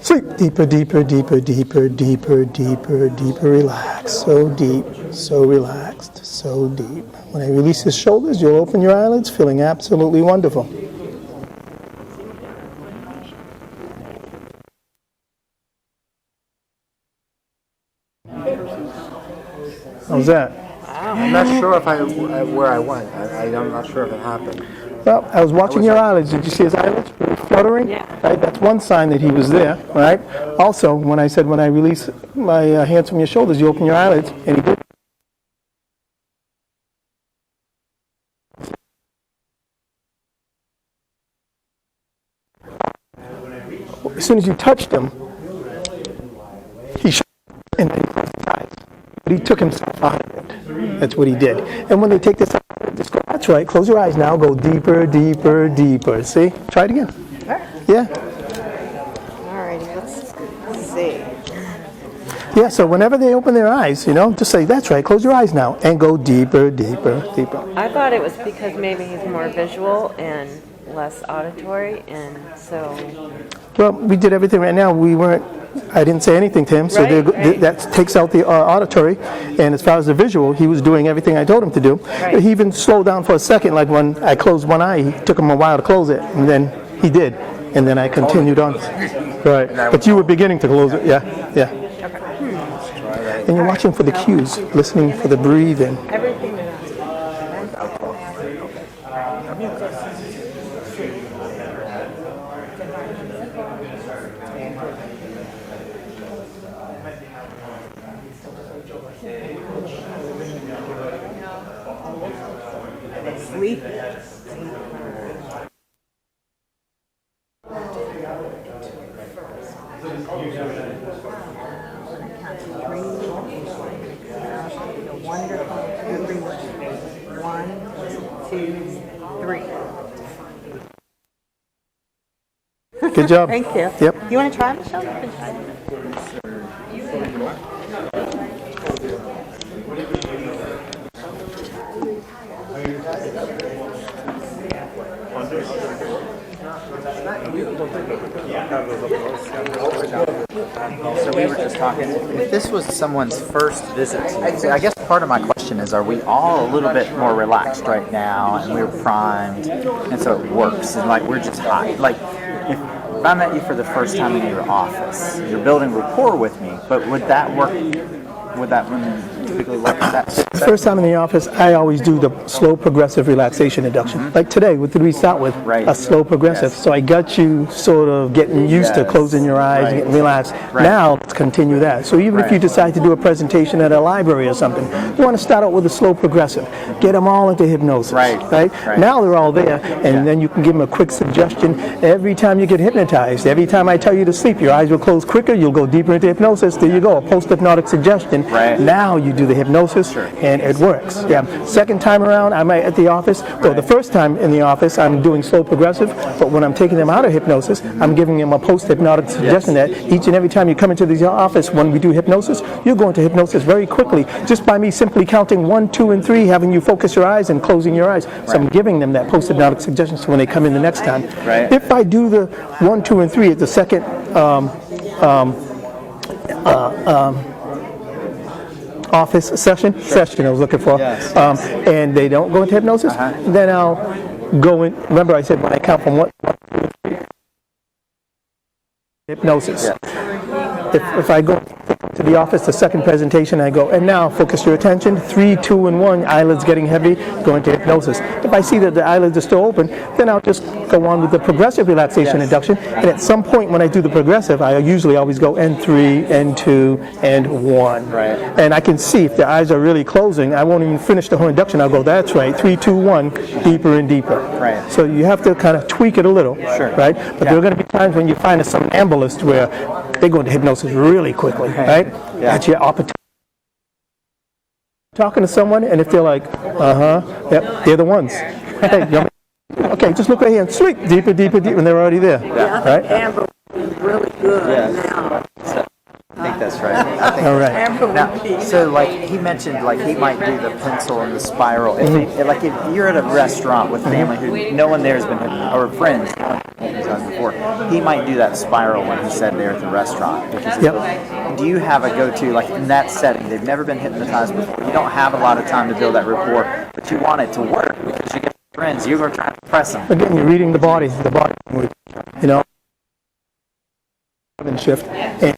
[SPEAKER 2] Sleep. Deeper, deeper, deeper, deeper, deeper, deeper, deeper. Relax. So deep, so relaxed, so deep. When I release his shoulders, you'll open your eyelids, feeling absolutely wonderful. How's that?
[SPEAKER 11] I'm not sure if where I went. I'm not sure if it happened.
[SPEAKER 2] Well, I was watching your eyelids. Did you see his eyelids fluttering?
[SPEAKER 7] Yeah.
[SPEAKER 2] Right, that's one sign that he was there, right? Also, when I said when I release my hands from your shoulders, you open your eyelids, and he did. As soon as you touched him, he shut and then he closed his eyes. But he took himself out of it. That's what he did. And when they take this out, just go, that's right, close your eyes now, go deeper, deeper, deeper. See? Try it again. Yeah.
[SPEAKER 7] Alrighty, let's see.
[SPEAKER 2] Yeah, so whenever they open their eyes, just say, that's right, close your eyes now, and go deeper, deeper, deeper.
[SPEAKER 12] I thought it was because maybe he's more visual and less auditory, and so...
[SPEAKER 2] Well, we did everything right now. I didn't say anything to him, so
[SPEAKER 12] Right.
[SPEAKER 2] that takes out the auditory. And as far as the visual, he was doing everything I told him to do.
[SPEAKER 12] Right.
[SPEAKER 2] He even slowed down for a second, like when I closed one eye, it took him a while to close it, and then he did. And then I continued on. Right. But you were beginning to close it, yeah. And you're watching for the cues, listening for the breathing.
[SPEAKER 12] Everything
[SPEAKER 7] Sleep. Wonderful everywhere. 1, 2, 3.
[SPEAKER 2] Good job.
[SPEAKER 7] Thank you.
[SPEAKER 2] Yep.
[SPEAKER 7] You want to try, Michelle? You can try.
[SPEAKER 8] So we were just talking, if this was someone's first visit to you, I guess part of my question
[SPEAKER 13] question is, are we all a little bit more relaxed right now, and we're primed, and so it works, and like we're just high? Like, if I met you for the first time in your office, you're building rapport with me, but would that work? Would that typically work?
[SPEAKER 2] The first time in the office, I always do the slow progressive relaxation induction. Like today, what did we start with?
[SPEAKER 13] Right.
[SPEAKER 2] A slow progressive.
[SPEAKER 13] Yes.
[SPEAKER 2] So I got you sort of getting used to closing your eyes and getting relaxed. Now let's continue that. So even if you decide to do a presentation at a library or something, you want to start out with a slow progressive. Get them all into hypnosis. Right. Now they're all there, and then you can give them a quick suggestion. Every time you get hypnotized, every time I tell you to sleep, your eyes will close quicker, you'll go deeper into hypnosis. There you go, a post-hypnotic suggestion. Now you do the hypnosis, and it works. Second time around, I'm at the office. So the first time in the office, I'm doing slow progressive, but when I'm taking them out of hypnosis, I'm giving them a post-hypnotic suggestion that each and every time you come into the office when we do hypnosis, you're going to hypnosis very quickly, just by me simply counting 1, 2, and 3, having you focus your eyes and closing your eyes. So I'm giving them that post-hypnotic suggestion so when they come in the next time. If I do the 1, 2, and 3 at the second office session I was looking for, and they don't go into hypnosis, then I'll go in. Remember I said when I count from 1, 2, 3, hypnosis. If I go to the office, the second presentation, I go, and now focus your attention, 3, 2, and 1, eyelids getting heavy, go into hypnosis. If I see that the eyelids are still open, then I'll just go on with the progressive relaxation induction, and at some point when I do the progressive, I usually always go N3, N2, and 1. And I can see if the eyes are really closing, I won't even finish the whole induction, I'll go, that's right, 3, 2, 1, deeper and deeper. So you have to kind of tweak it a little, right? But there are going to be times when you find a somnambulist where they go into hypnosis really quickly, right? That's your opportunity. Talking to someone, and if they're like, yep, they're the ones. Hey, okay, just look right here and sleep deeper, deeper, deeper, and they're already there, right?
[SPEAKER 7] Amber is really good now.
[SPEAKER 13] I think that's right.
[SPEAKER 2] All right.
[SPEAKER 13] Now, so like he mentioned, like he might do the pencil and the spiral. Like if you're at a restaurant with family who no one there has been, or friends before, he might do that spiral when he said there at the restaurant. Do you have a go-to, like in that setting? They've never been hypnotized before. You don't have a lot of time to build that rapport, but you want it to work because you get friends. You're going to try to press them.
[SPEAKER 2] Again, you're reading the body, you know. Shift, and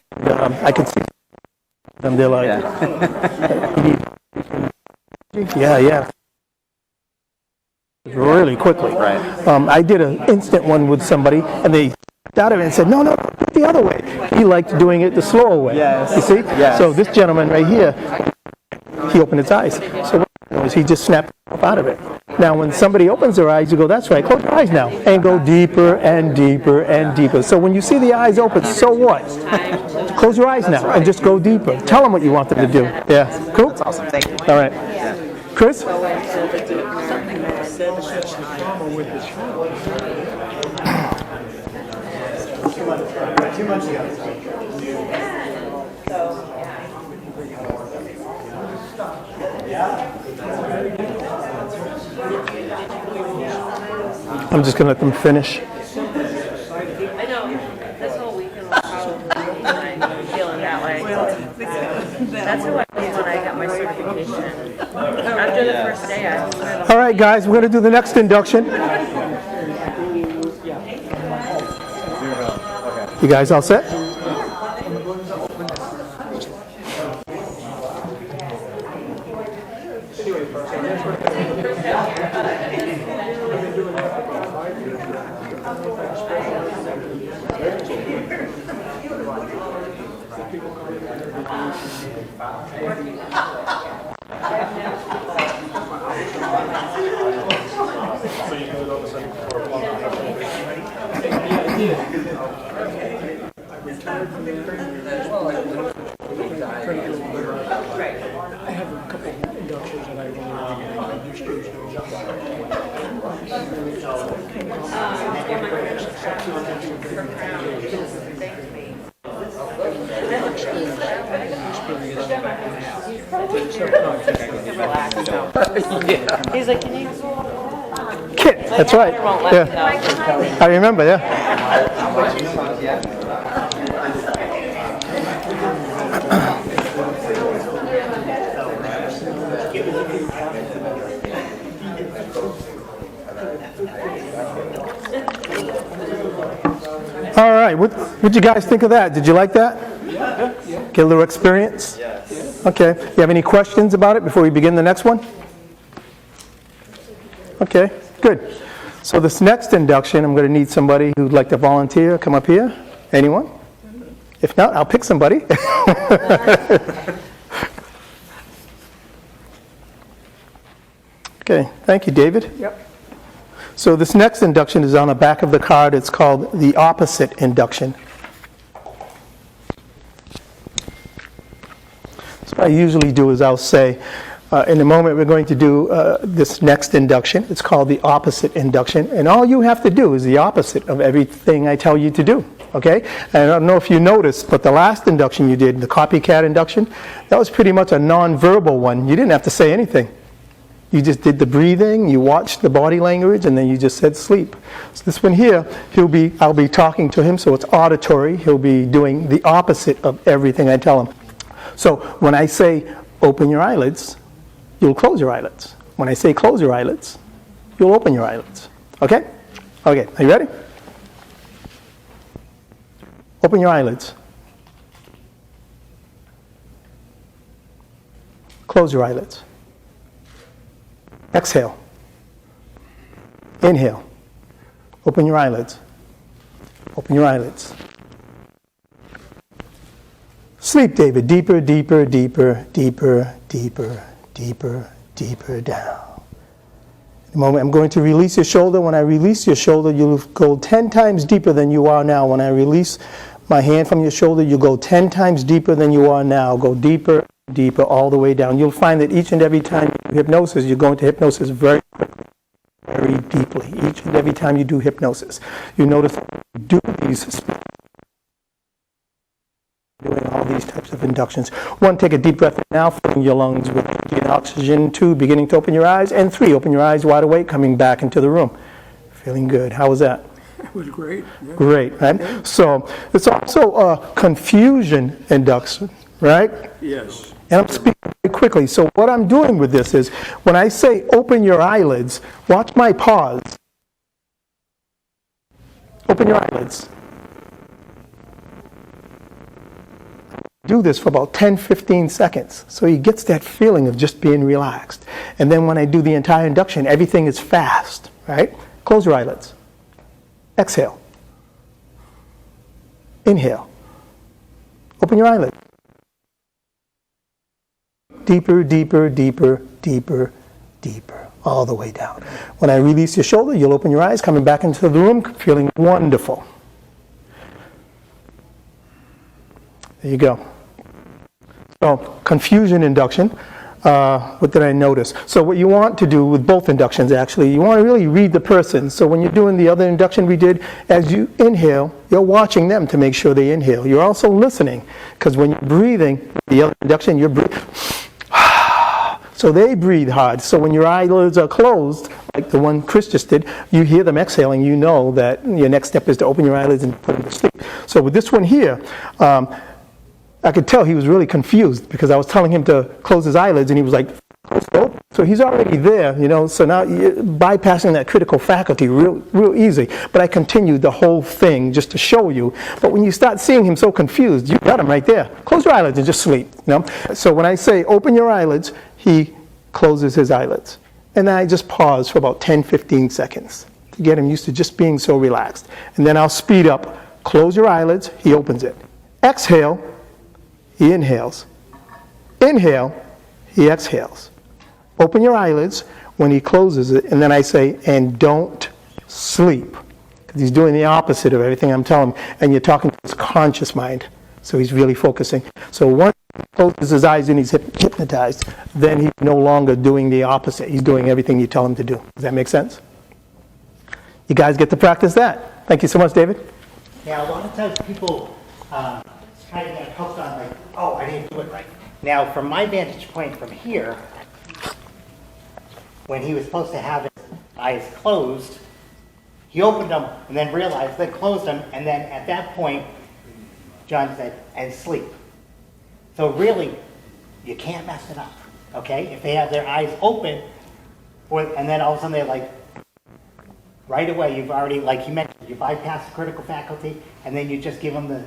[SPEAKER 2] I can see them. They're like, really quickly. I did an instant one with somebody, and they out of it and said, no, the other way. He liked doing it the slower way. You see? So this gentleman right here, he opened his eyes. So what was he just snapped out of it. Now, when somebody opens their eyes, you go, that's right, close your eyes now, and go deeper and deeper and deeper. So when you see the eyes open, so what? Close your eyes now and just go deeper. Tell them what you want them to do. Yeah, cool?
[SPEAKER 13] That's awesome, thank you.
[SPEAKER 2] All right. Chris? I'm just going to let them finish.
[SPEAKER 12] I know. This whole weekend was probably feeling that way. That's who I was when I got my certification. After the first day, I...
[SPEAKER 2] All right, guys, we're going to do the next induction. You guys all set?
[SPEAKER 9] I have a couple of inductions that I want to do.
[SPEAKER 12] He's like, can you...
[SPEAKER 2] Kit, that's right. Yeah. I remember, yeah. What'd you guys think of that? Did you like that? Yeah. Get a little experience?
[SPEAKER 8] Yes.
[SPEAKER 2] Okay. You have any questions about it before we begin the next one? Okay, good. So this next induction, I'm going to need somebody who'd like to volunteer. Come up here. Anyone? If not, I'll pick somebody. Okay, thank you, David.
[SPEAKER 9] Yep.
[SPEAKER 2] So this next induction is on the back of the card. It's called the opposite induction. So what I usually do is I'll say, in a moment we're going to do this next induction. It's called the opposite induction. And all you have to do is the opposite of everything I tell you to do. Okay? And I don't know if you noticed, but the last induction you did, the Copycat Induction, that was pretty much a non-verbal one. You didn't have to say anything. You just did the breathing, you watched the body language, and then you just said sleep. So this one here, I'll be talking to him, so it's auditory. He'll be doing the opposite of everything I tell him. So when I say open your eyelids, you'll close your eyelids. When I say close your eyelids, you'll open your eyelids. Okay? Okay, are you ready? Open your eyelids. Close your eyelids. Exhale. Inhale. Open your eyelids. Open your eyelids. Sleep, David. Deeper, deeper, deeper, deeper, deeper, deeper, deeper down. In a moment, I'm going to release your shoulder. When I release your shoulder, you'll go 10 times deeper than you are now. When I release my hand from your shoulder, you'll go 10 times deeper than you are now. Go deeper, deeper, all the way down. You'll find that each and every time you do hypnosis, you're going to hypnosis very quickly, very deeply. Each and every time you do hypnosis. You notice you do these, doing all these types of inductions. 1, take a deep breath in now, filling your lungs with oxygen. 2, beginning to open your eyes. And 3, open your eyes wide awake, coming back into the room. Feeling good. How was that?
[SPEAKER 9] It was great. Yeah.
[SPEAKER 2] Great, right? So it's also a confusion induction, right?
[SPEAKER 9] Yes.
[SPEAKER 2] And I'm speaking very quickly. So what I'm doing with this is, when I say open your eyelids, watch my pause. Open your eyelids. Do this for about 10-15 seconds. So he gets that feeling of just being relaxed. And then when I do the entire induction, everything is fast, right? Close your eyelids. Exhale. Inhale. Open your eyelids. Deeper, deeper, deeper, deeper, deeper, all the way down. When I release your shoulder, you'll open your eyes, coming back into the room, feeling wonderful. There you go. So, confusion induction. What did I notice? So what you want to do with both inductions, actually, you want to really read the person. So when you're doing the other induction we did, as you inhale, you're watching them to make sure they inhale. You're also listening, because when you're breathing, the other induction, you're breathing. So they breathe hard. So when your eyelids are closed, like the one Chris just did, you hear them exhaling, you know that your next step is to open your eyelids and put them to sleep. So with this one here, I could tell he was really confused, because I was telling him to close his eyelids and he was like, so he's already there, you know, so now you're bypassing that critical faculty real easy. But I continued the whole thing just to show you. But when you start seeing him so confused, you got him right there. Close your eyelids and just sleep, you know. So when I say open your eyelids, he closes his eyelids. And then I just pause for about 10-15 seconds to get him used to just being so relaxed. And then I'll speed up. Close your eyelids, he opens it. Exhale, he inhales. Inhale, he exhales. Open your eyelids when he closes it, and then I say, and don't sleep. Because he's doing the opposite of everything I'm telling him, and you're talking to his conscious mind. So he's really focusing. So once he closes his eyes and he's hypnotized, then he's no longer doing the opposite. He's doing everything you tell him to do. Does that make sense? You guys get to practice that. Thank you so much, David.
[SPEAKER 3] Yeah, a lot of times people try to get hooked on, like, oh, I didn't do it right. Now, from my vantage point from here, when he was supposed to have his eyes closed, he opened them and then realized they closed them, and then at that point, John said, and sleep. So really, you can't mess it up, okay? If they have their eyes open, and then all of a sudden they're like, right away, you've already, like he mentioned, You bypass the critical faculty, and then you just give them the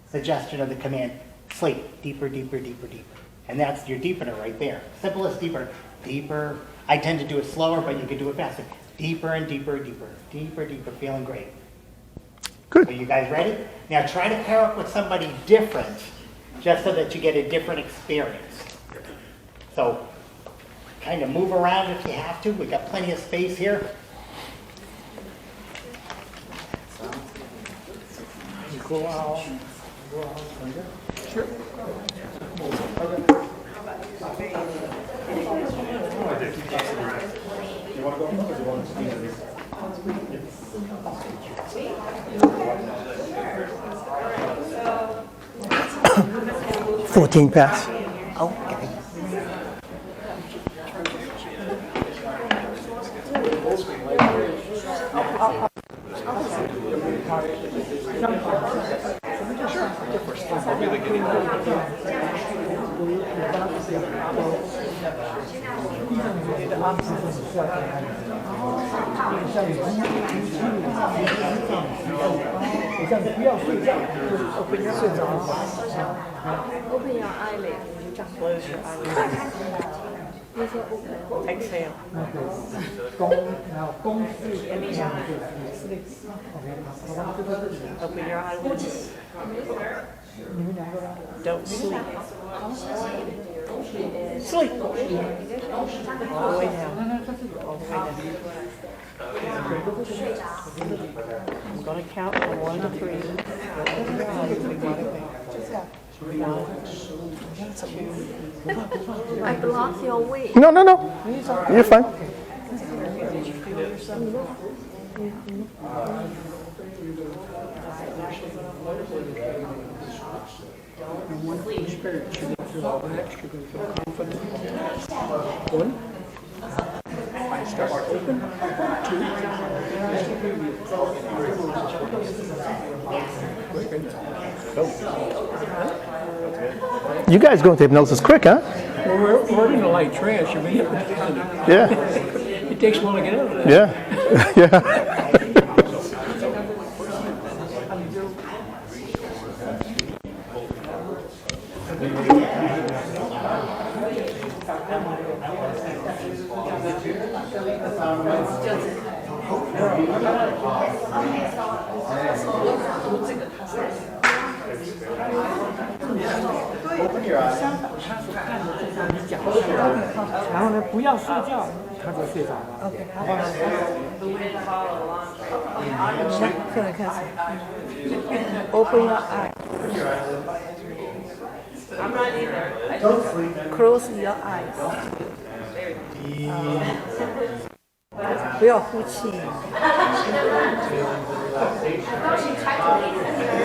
[SPEAKER 3] suggestion of the command, sleep, deeper, deeper, deeper, deeper. And that's your deepener right there. Simplest deepener, deeper. I tend to do it slower, but you can do it faster. Deeper and deeper, deeper, deeper, deeper, feeling great.
[SPEAKER 2] Good.
[SPEAKER 3] Are you guys ready? Now try to pair up with somebody different, just so that you get a different experience. So, kind of move around if you have to. We got plenty of space here.
[SPEAKER 9] Go out. Sure.
[SPEAKER 10] You want to go or do you want to stay?
[SPEAKER 2] 14 pass.
[SPEAKER 3] Okay.
[SPEAKER 7] Open your eyelid. Close your eyelid. Exhale. Open your eyelids. Don't sleep. Sleep. All the way down. All the way down. I'm going to count from 1 to 3. Open your eyes. We want to wait. 1, 2.
[SPEAKER 5] I block your way.
[SPEAKER 2] No, no, no. You're fine.
[SPEAKER 7] Did you feel yourself?
[SPEAKER 9] And one spirit should feel relaxed, you're going to feel confident. 1. I start open. 2.
[SPEAKER 2] You guys go into hypnosis quick, huh?
[SPEAKER 9] Well, we're in a light trance. You've been hypnotized.
[SPEAKER 2] Yeah.
[SPEAKER 9] It takes a while to get out of that.
[SPEAKER 2] Yeah. Yeah.
[SPEAKER 8] Open your eyes.
[SPEAKER 9] 然后呢，不要睡觉，他就睡着了。OK， 好吧。
[SPEAKER 7] 现在开始。Open your eyes. I'm not either. Close your eyes. 不要呼气。不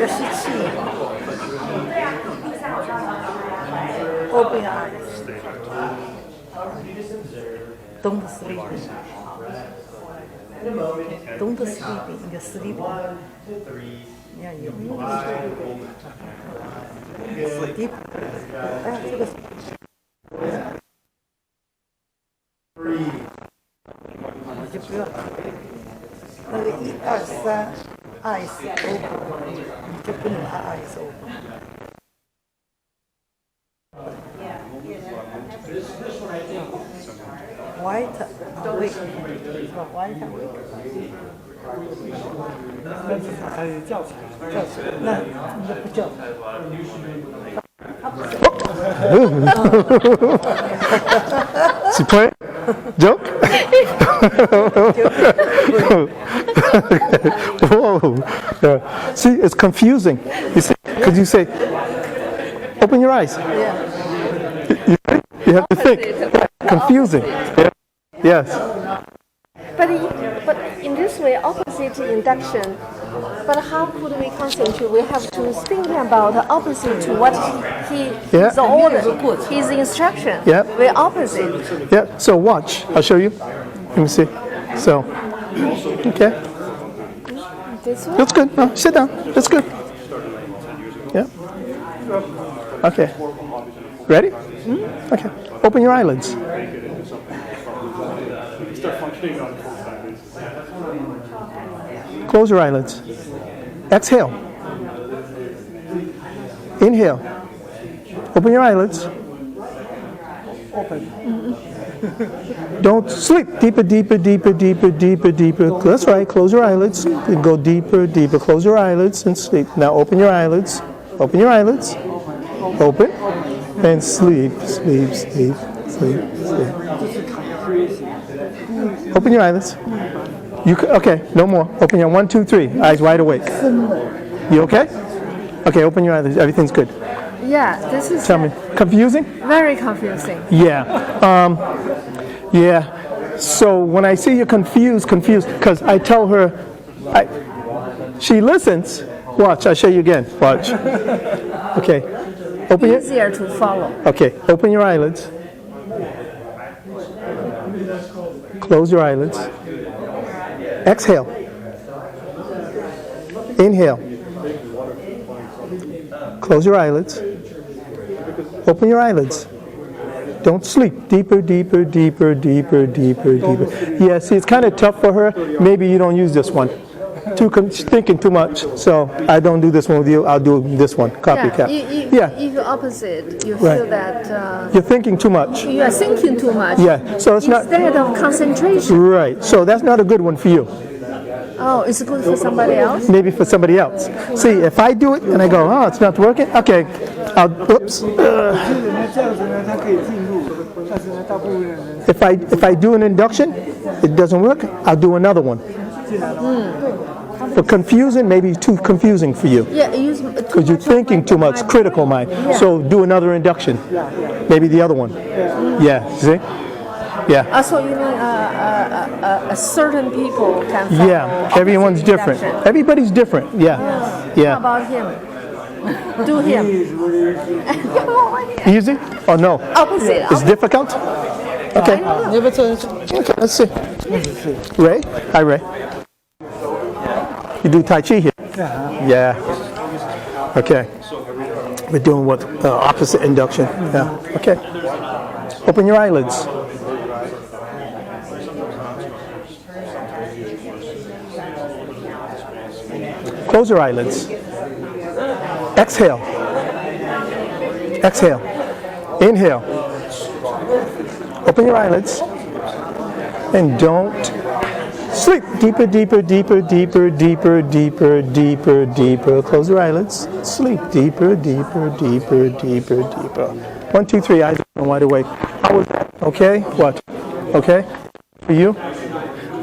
[SPEAKER 7] 要吸气。Open your eyes. Don't sleep. Don't sleep. You're sleeping. Yeah, you're sleep. 哎，这个。你就不要那个1、2、3 eyes open， 你就不能eyes open。 White awake， white awake。
[SPEAKER 9] 那是他叫起来，
[SPEAKER 7] 叫起来，那你不叫。
[SPEAKER 2] Is he playing? Joke? Whoa. Yeah. See, it's confusing. You see, because you say, open your eyes.
[SPEAKER 7] Yeah.
[SPEAKER 2] You have to think. Confusing. Yeah. Yes.
[SPEAKER 5] But in this way, opposite induction. But how could we concentrate? We have to think about the opposite to what
[SPEAKER 2] Yeah.
[SPEAKER 5] the order, his instruction.
[SPEAKER 2] Yeah.
[SPEAKER 5] We're opposite.
[SPEAKER 2] Yeah. So watch. I'll show you. Let me see. So, okay.
[SPEAKER 5] This way?
[SPEAKER 2] That's good. No, sit down. That's good. Yeah. Okay. Ready? Okay. Open your eyelids. Close your eyelids. Exhale. Inhale. Open your eyelids. Don't sleep. Deeper, deeper, deeper, deeper, deeper, deeper. That's right. Close your eyelids. Go deeper, deeper. Close your eyelids and sleep. Now open your eyelids. Open your eyelids. Open. And sleep, sleep, sleep, sleep, sleep. Open your eyelids. Okay, no more. Open your 1, 2, 3. Eyes wide awake. You okay? Okay, open your eyelids. Everything's good.
[SPEAKER 5] Yeah, this is.
[SPEAKER 2] Tell me, confusing?
[SPEAKER 5] Very confusing.
[SPEAKER 2] Yeah. Yeah. So when I see you confused, because I tell her, she listens. Watch, I'll show you again. Watch. Okay. Open
[SPEAKER 5] Easier to follow.
[SPEAKER 2] Okay, open your eyelids. Close your eyelids. Exhale. Inhale. Close your eyelids. Open your eyelids. Don't sleep. Deeper, deeper, deeper, deeper, deeper, deeper. Yeah, see, it's kind of tough for her. Maybe you don't use this one. Thinking too much, so I don't do this one with you. I'll do this one, copycat.
[SPEAKER 5] Yeah, if you're opposite, you feel that
[SPEAKER 2] you're thinking too much.
[SPEAKER 5] You are thinking too much.
[SPEAKER 2] Yeah, so it's
[SPEAKER 5] instead of concentration.
[SPEAKER 2] Right. So that's not a good one for you.
[SPEAKER 5] Oh, it's good for somebody else?
[SPEAKER 2] Maybe for somebody else. See, if I do it and I go, oh, it's not working. Okay, oops. If I do an induction, it doesn't work. I'll do another one. For confusing, maybe too confusing for you.
[SPEAKER 5] Yeah,
[SPEAKER 2] because you're thinking too much, critical mind.
[SPEAKER 5] Yeah.
[SPEAKER 2] So do another induction. Maybe the other one. Yeah, see? Yeah.
[SPEAKER 5] So you mean a certain people can follow?
[SPEAKER 2] Yeah, everyone's different.
[SPEAKER 5] Induction.
[SPEAKER 2] Everybody's different. Yeah. Yeah.
[SPEAKER 5] How about him? Do him.
[SPEAKER 2] Easy or no?
[SPEAKER 5] Opposite.
[SPEAKER 2] It's difficult? Okay. Okay, let's see. Ray? Hi, Ray. You do Tai Chi here? Yeah. Okay. We're doing what? Opposite induction. Yeah. Okay. Open your eyelids. Close your eyelids. Exhale. Exhale. Inhale. Open your eyelids. And don't sleep. Deeper, deeper, deeper, deeper, deeper, deeper, deeper, deeper. Close your eyelids. Sleep. Deeper, deeper, deeper, deeper, deeper. 1, 2, 3. Eyes open wide awake. How was that? Okay? What? Okay? For you?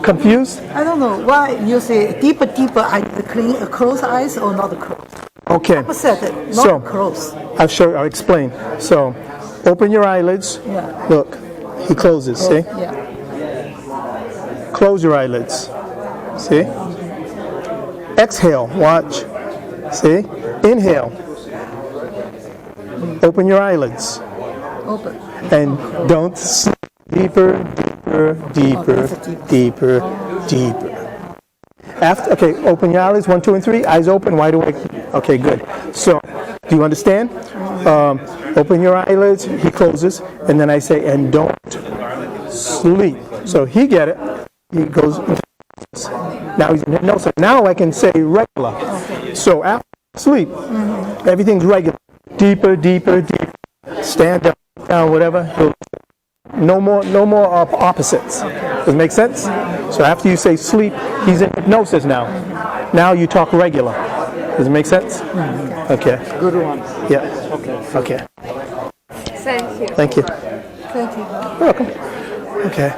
[SPEAKER 2] Confused?
[SPEAKER 7] I don't know why you say deeper, deeper. I close eyes or not close?
[SPEAKER 2] Okay.
[SPEAKER 7] Opposite, not
[SPEAKER 2] So,
[SPEAKER 7] close.
[SPEAKER 2] I'll explain. So, open your eyelids.
[SPEAKER 7] Yeah.
[SPEAKER 2] Look, he closes, see?
[SPEAKER 7] Yeah.
[SPEAKER 2] Close your eyelids. See? Exhale, watch. See? Inhale. Open your eyelids.
[SPEAKER 7] Open.
[SPEAKER 2] And don't sleep. Deeper, deeper, deeper, deeper, deeper. Okay, open your eyelids. 1, 2, and 3. Eyes open, wide awake. Okay, good. So, do you understand? Open your eyelids. He closes, and then I say, and don't sleep. So he get it. He goes. Now he's in hypnosis. Now I can say regular. So after sleep, everything's regular. Deeper, deeper, deeper. Stand up, down, whatever. No more opposites. Does it make sense? So after you say sleep, he's in hypnosis now. Now you talk regular. Does it make sense? Okay.
[SPEAKER 7] Good one.
[SPEAKER 2] Yeah. Okay.
[SPEAKER 5] Thank you.
[SPEAKER 2] Thank you.
[SPEAKER 7] Thank you.
[SPEAKER 2] You're welcome. Okay.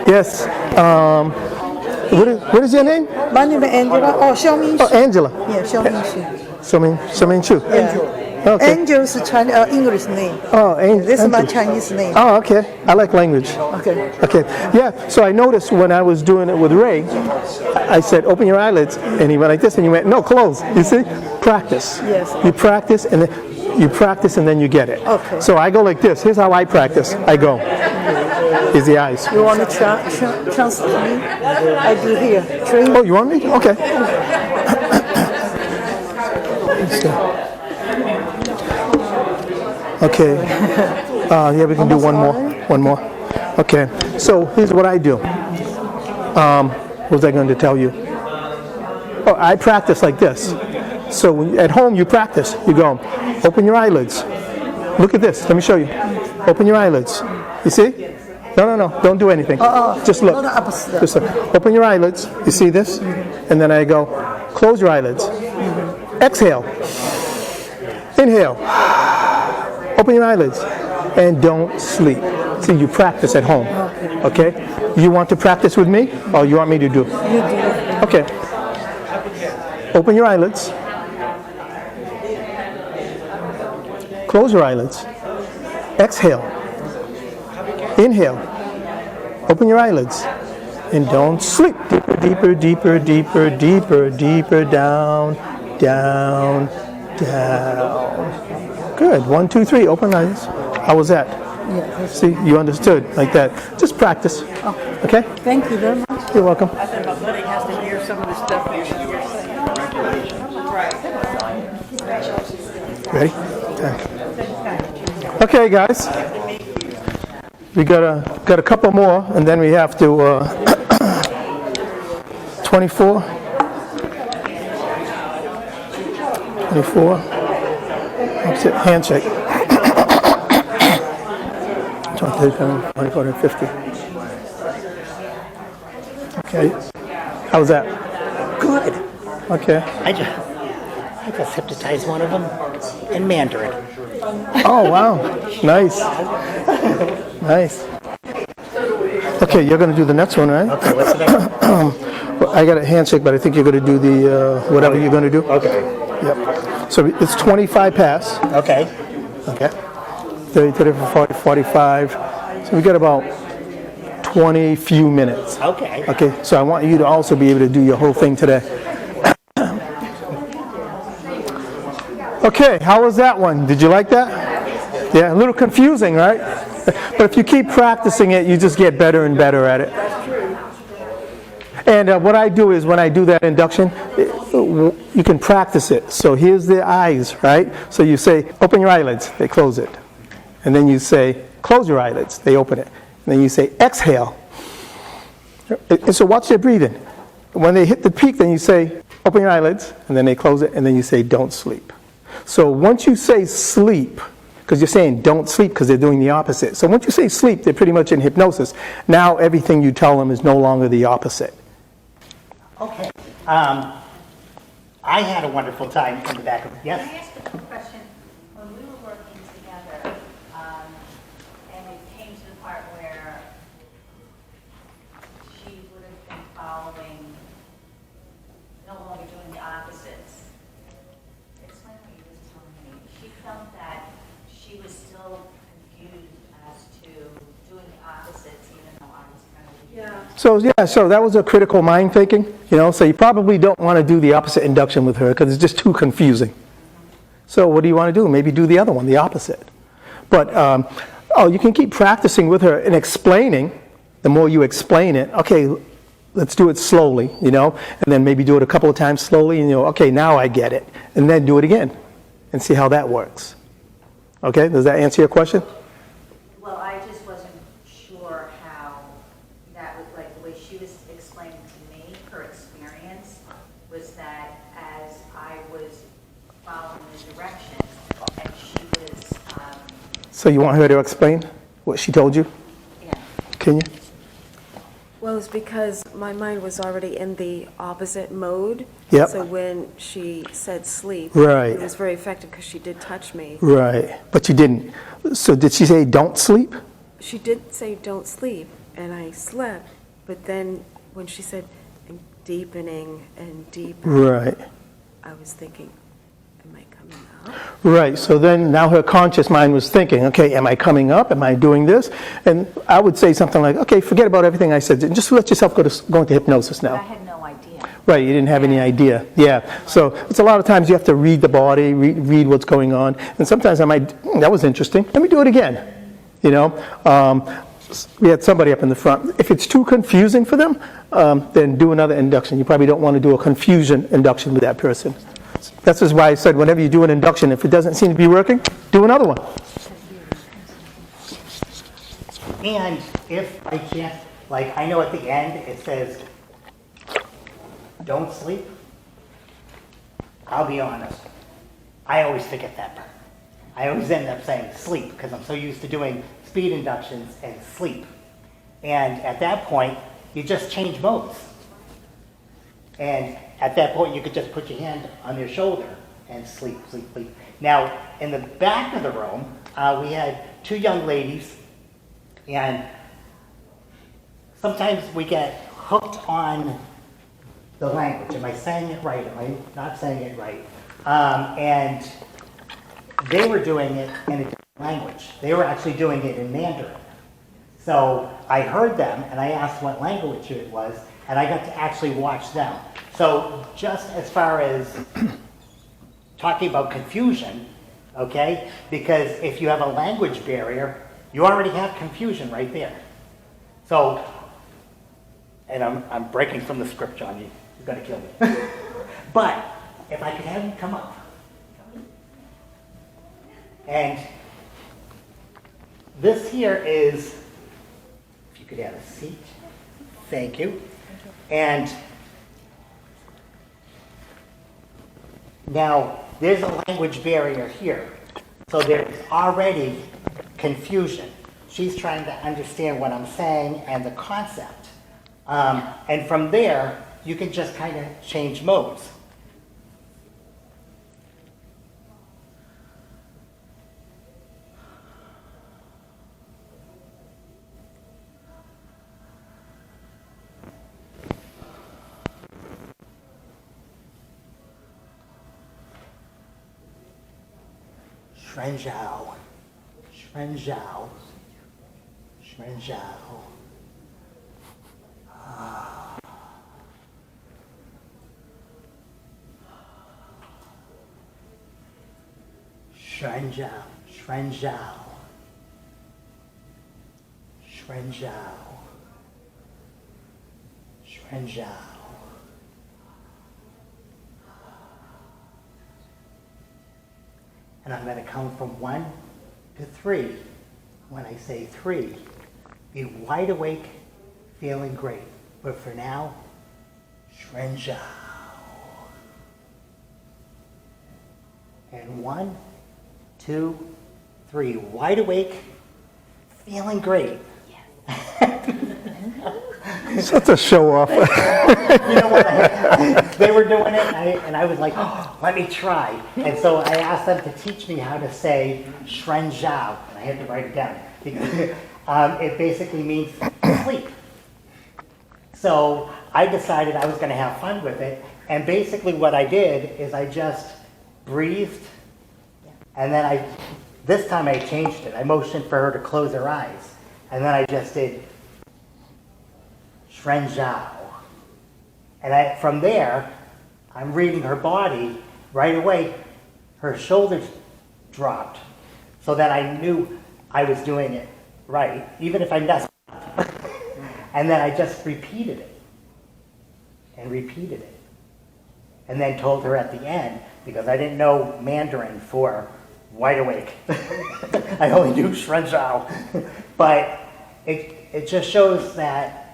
[SPEAKER 2] Yes. What is your name?
[SPEAKER 7] My name is Angela. Oh, Xiaoming Xu.
[SPEAKER 2] Oh, Angela.
[SPEAKER 7] Yeah, Xiaoming Xu.
[SPEAKER 2] Xiaoming Xu.
[SPEAKER 7] Yeah.
[SPEAKER 2] Okay.
[SPEAKER 7] Angel is Chinese, English name.
[SPEAKER 2] Oh, Angel.
[SPEAKER 7] This is my Chinese name.
[SPEAKER 2] Oh, okay. I like language.
[SPEAKER 7] Okay.
[SPEAKER 2] Okay. Yeah. So I noticed when I was doing it with Ray, I said, "Open your eyelids," and he went like this, and he went, "No, close." You see? Practice.
[SPEAKER 7] Yes.
[SPEAKER 2] You practice, and then you practice, and then you get it.
[SPEAKER 7] Okay.
[SPEAKER 2] So I go like this. Here's how I practice. I go. Is the eyes.
[SPEAKER 7] You want to transfer me? I do here. Train.
[SPEAKER 2] Oh, you want me? Okay. Okay. Yeah, we can do one more. One more. Okay. So here's what I do. What was I going to tell you? Oh, I practice like this. So when, at home, you practice. You go, open your eyelids. Look at this. Let me show you. Open your eyelids. You see? No. Don't do anything. Just look. Just look. Open your eyelids. You see this? And then I go, close your eyelids. Exhale. Inhale. Open your eyelids. And don't sleep. See, you practice at home. Okay? You want to practice with me? Or you want me to do? You do. Okay. Open your eyelids. Close your eyelids. Exhale. Inhale. Open your eyelids. And don't sleep. Deeper, deeper, deeper, deeper, deeper, down, down, down. Good. 1, 2, 3. Open eyes. How was that?
[SPEAKER 7] Yeah.
[SPEAKER 2] See, you understood like that. Just practice. Okay? Thank you very much. You're welcome.
[SPEAKER 9] I think my buddy has to hear some of the stuff that you're saying.
[SPEAKER 2] Ready? Okay, guys. We got a couple more, and then we have to 24. 24. That's it. Handshake. 24 and 50. Okay. How's that?
[SPEAKER 3] Good.
[SPEAKER 2] Okay.
[SPEAKER 3] I just hypnotized one of them in Mandarin.
[SPEAKER 2] Oh, wow. Nice. Nice. Okay, you're going to do the next one, right?
[SPEAKER 3] Okay, what's the next one?
[SPEAKER 2] Well, I got a handshake, but I think you're going to do the whatever you're going to do.
[SPEAKER 3] Okay.
[SPEAKER 2] Yep. So it's 25 pass.
[SPEAKER 3] Okay.
[SPEAKER 2] Okay. 30, 40, 45. So we got about 20 few minutes.
[SPEAKER 3] Okay.
[SPEAKER 2] Okay, so I want you to also be able to do your whole thing today. Okay, how was that one? Did you like that? Yeah, a little confusing, right? But if you keep practicing it, you just get better and better at it. And what I do is when I do that induction, you can practice it. So here's the eyes, right? So you say, open your eyelids, they close it. And then you say, close your eyelids, they open it. And then you say, exhale. And so watch their breathing. When they hit the peak, then you say, open your eyelids, and then they close it, and then you say, don't sleep. So once you say sleep, because you're saying don't sleep because they're doing the opposite. So once you say sleep, they're pretty much in hypnosis. Now everything you tell them is no longer the opposite.
[SPEAKER 3] Okay. I had a wonderful time in the back of, yes?
[SPEAKER 14] Can I ask a quick question? When we were working together, and it came to the part where she would have been following, no longer doing the opposites. Explain what you were telling me. She felt that she was still confused as to doing the opposites, even though I was kind of.
[SPEAKER 2] So that was a critical mind thinking, so you probably don't want to do the opposite induction with her because it's just too confusing. So what do you want to do? Maybe do the other one, the opposite. But, you can keep practicing with her and explaining. The more you explain it, okay, let's do it slowly, and then maybe do it a couple of times slowly, and okay, now I get it. And then do it again and see how that works. Okay, does that answer your question?
[SPEAKER 14] Well, I just wasn't sure how that would, like the way she was explaining to me, her experience was that as I was following the direction and she was.
[SPEAKER 2] So you want her to explain what she told you?
[SPEAKER 14] Yeah.
[SPEAKER 2] Can you?
[SPEAKER 15] Well, it's because my mind was already in the opposite mode.
[SPEAKER 2] Yep.
[SPEAKER 15] So when she said sleep,
[SPEAKER 2] Right.
[SPEAKER 15] it was very effective because she did touch me.
[SPEAKER 2] Right, but you didn't. So did she say don't sleep?
[SPEAKER 15] She did say don't sleep, and I slept. But then when she said and deepening and deepening,
[SPEAKER 2] Right.
[SPEAKER 15] I was thinking, am I coming up?
[SPEAKER 2] Right, so then now her conscious mind was thinking, okay, am I coming up? Am I doing this? And I would say something like, okay, forget about everything I said. Just let yourself go into hypnosis now.
[SPEAKER 14] I had no idea.
[SPEAKER 2] Right, you didn't have any idea. Yeah, so it's a lot of times you have to read the body, read what's going on. And sometimes I might, that was interesting. Let me do it again. We had somebody up in the front. If it's too confusing for them, then do another induction. You probably don't want to do a confusion induction with that person. That's just why I said whenever you do an induction, if it doesn't seem to be working, do another one.
[SPEAKER 3] And if by chance, like I know at the end it says, don't sleep, I'll be honest, I always forget that part. I always end up saying sleep because I'm so used to doing speed inductions and sleep. And at that point, you just change modes. And at that point, you could just put your hand on your shoulder and sleep, sleep, sleep. Now, in the back of the room, we had two young ladies, and sometimes we get hooked on the language. Am I saying it right? Am I not saying it right? And they were doing it in a different language. They were actually doing it in Mandarin. So I heard them, and I asked what language it was, and I got to actually watch them. So just as far as talking about confusion, okay, because if you have a language barrier, you already have confusion right there. So, and I'm breaking from the script, John, you're gonna kill me. But if I could have you come up. And this here is, if you could have a seat, thank you. And now there's a language barrier here. So there's already confusion. She's trying to understand what I'm saying and the concept. And from there, you can just kind of change modes. Shuìjiào, Shuìjiào, Shuìjiào. Shuìjiào, Shuìjiào, Shuìjiào, Shuìjiào. And I'm going to count from 1 to 3. When I say 3, be wide awake, feeling great. But for now, Shuìjiào. And 1, 2, 3, wide awake, feeling great.
[SPEAKER 2] Such a show off.
[SPEAKER 3] You know what? They were doing it, and I was like, oh, let me try. And so I asked them to teach me how to say Shuìjiào, and I had to write it down because it basically means sleep. So I decided I was going to have fun with it, and basically what I did is I just breathed, and then this time I changed it. I motioned for her to close her eyes, and then I just did Shuìjiào. And from there, I'm reading her body. Right away, her shoulders dropped so that I knew I was doing it right, even if I messed up. And then I just repeated it and repeated it. And then told her at the end, because I didn't know Mandarin for wide awake. I only knew Shuìjiào. But it just shows that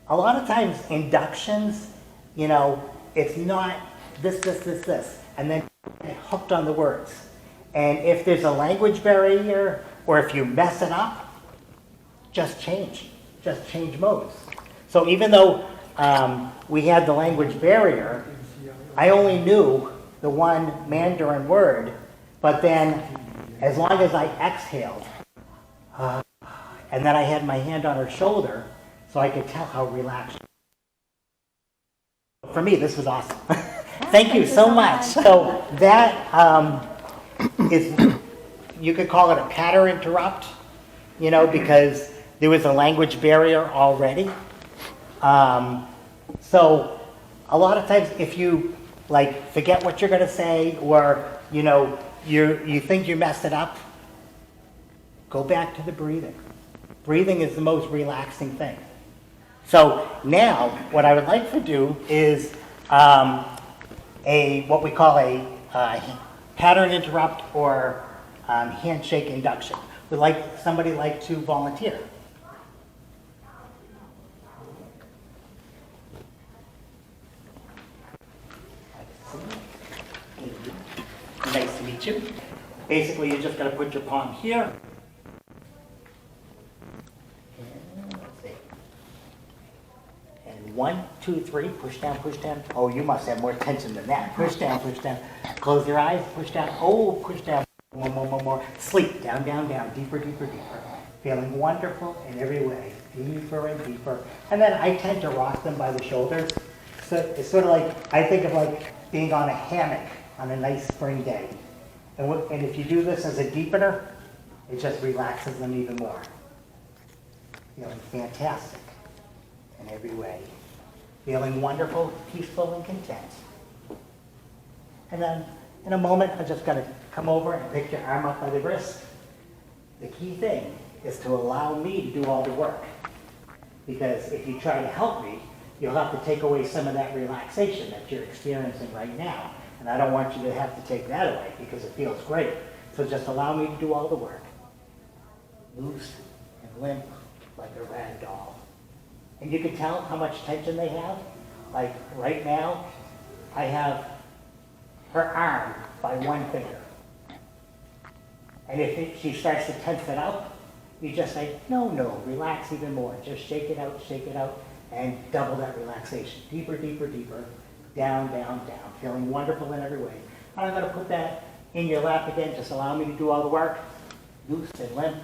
[SPEAKER 3] a lot of times inductions, you know, it's not this, and then get hooked on the words. And if there's a language barrier, or if you mess it up, just change modes. So even though we had the language barrier, I only knew the one Mandarin word, but then as long as I exhaled, and then I had my hand on her shoulder, so I could tell how relaxed. For me, this was awesome. Thank you so much. So that is, you could call it a pattern interrupt, you know, because there was a language barrier already. So a lot of times if you like forget what you're going to say, or, you know, you think you messed it up, go back to the breathing. Breathing is the most relaxing thing. So now, what I would like to do is what we call a pattern interrupt or handshake induction, Would somebody like to volunteer? Nice to meet you. Basically, you're just going to put your palm here. And 1, 2, 3, push down, push down. Oh, you must have more tension than that. Push down, push down. Close your eyes, push down. Oh, push down. More. Sleep. Down, down, down. Deeper, deeper, deeper. Feeling wonderful in every way. Deeper and deeper. And then I tend to rock them by the shoulders. So it's sort of like, I think of like being on a hammock on a nice spring day. And if you do this as a deepener, it just relaxes them even more. Feeling fantastic in every way. Feeling wonderful, peaceful, and content. And then in a moment, I'm just going to come over and pick your arm up by the wrist. The key thing is to allow me to do all the work. Because if you try to help me, you'll have to take away some of that relaxation that you're experiencing right now. And I don't want you to have to take that away because it feels great. So just allow me to do all the work. Loose and limp like a rag doll. And you can tell how much tension they have. Like right now, I have her arm by one finger. And if she starts to tense it up, you just say, no, relax even more. Just shake it out, and double that relaxation. Deeper, deeper, deeper. Down, down, down. Feeling wonderful in every way. And I'm going to put that in your lap again. Just allow me to do all the work. Loose and limp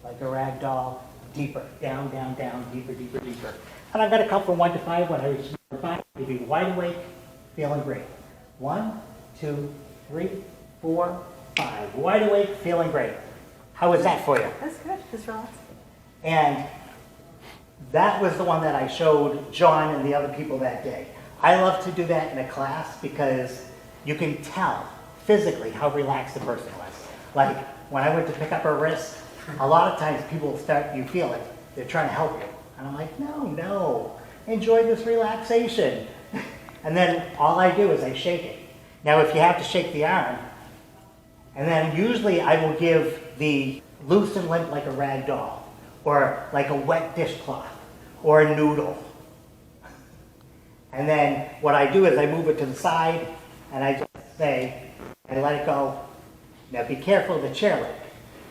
[SPEAKER 3] like a rag doll. Deeper. Down, down, down. Deeper, deeper, deeper. And I've got a count from 1 to 5. When I reach number 5, you'll be wide awake, feeling great. 1, 2, 3, 4, 5. Wide awake, feeling great. How was that for you?
[SPEAKER 15] That's good. Just relax.
[SPEAKER 3] And that was the one that I showed John and the other people that day. I love to do that in a class because you can tell physically how relaxed the person was. Like when I went to pick up her wrist, a lot of times people you feel it, they're trying to help you. And I'm like, no, enjoy this relaxation. And then all I do is I shake it. Now if you have to shake the arm, and then usually I will give the loose and limp like a rag doll, or like a wet dishcloth, or a noodle. And then what I do is I move it to the side, and I just say, and let it go. Now be careful of the chair leg.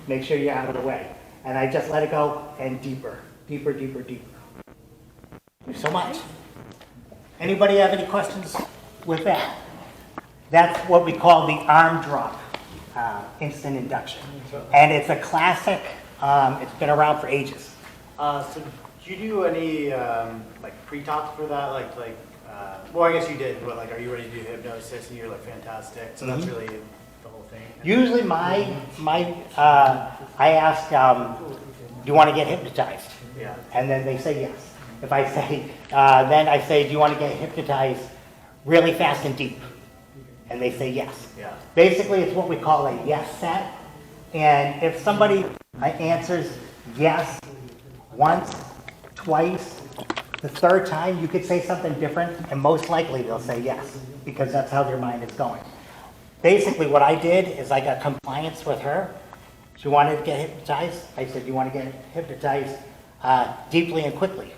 [SPEAKER 3] Make sure you're out of the way. And I just let it go, and deeper, deeper, deeper, deeper. Thank you so much. Anybody have any questions with that? That's what we call the arm drop instant induction. And it's a classic. It's been around for ages.
[SPEAKER 6] So do you do any like pre-talks for that? Well, I guess you did, but like, are you ready to do hypnosis? And you're like, fantastic. So that's really the whole thing.
[SPEAKER 3] Usually I ask, do you want to get hypnotized?
[SPEAKER 6] Yeah.
[SPEAKER 3] And then they say yes. If I say, then I say, do you want to get hypnotized really fast and deep? And they say yes.
[SPEAKER 6] Yeah.
[SPEAKER 3] Basically, it's what we call a yes set. And if somebody answers yes once, twice, the third time, you could say something different, and most likely they'll say yes, because that's how their mind is going. Basically, what I did is I got compliance with her. She wanted to get hypnotized. I said, you want to get hypnotized deeply and quickly?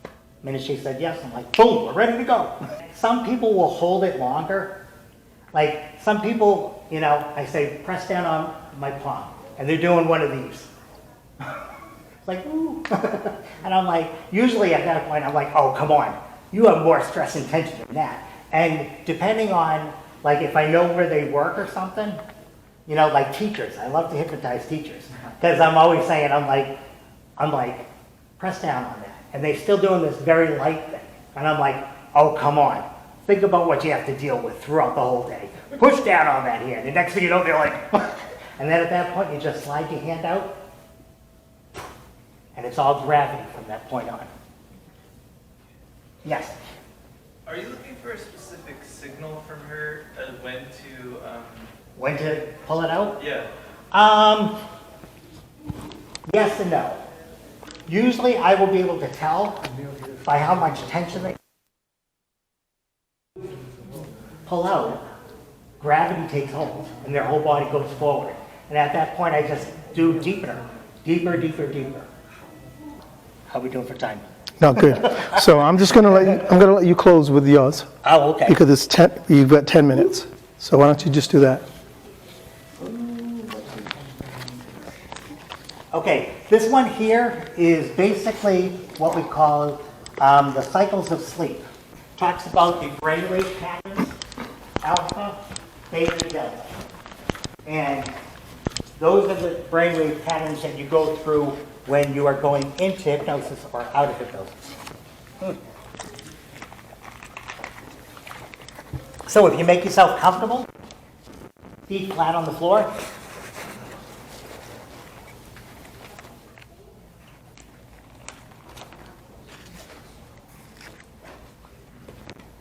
[SPEAKER 3] The minute she said yes, I'm like, boom, we're ready to go. Some people will hold it longer. Like some people, I say, press down on my palm, and they're doing one of these. It's like, ooh. And I'm like, usually at that point, I'm like, oh, come on. You have more stress and tension than that. And depending on, like, if I know where they work or something, like teachers. I love to hypnotize teachers. Because I'm always saying, I'm like, press down on that. And they're still doing this very light thing. And I'm like, oh, come on. Think about what you have to deal with throughout the whole day. Push down on that hand. The next thing you know, they're like, and then at that point, you just slide your hand out. And it's all gravity from that point on. Yes?
[SPEAKER 16] Are you looking for a specific signal from her when to...
[SPEAKER 3] When to pull it out?
[SPEAKER 16] Yeah.
[SPEAKER 3] Yes and no. Usually I will be able to tell by how much tension they pull out, gravity takes hold and their whole body goes forward. And at that point, I just do deeper, deeper, deeper, deeper. How we doing for time?
[SPEAKER 2] No, good. So I'm just going to let you close with yours.
[SPEAKER 3] Oh, okay.
[SPEAKER 2] Because it's 10, you've got 10 minutes. So why don't you just do that?
[SPEAKER 3] Okay, this one here is basically what we call the cycles of sleep. Talks about the brainwave patterns, alpha, beta, delta. And those are the brainwave patterns that you go through when you are going into hypnosis or out of hypnosis. So if you make yourself comfortable, feet flat on the floor,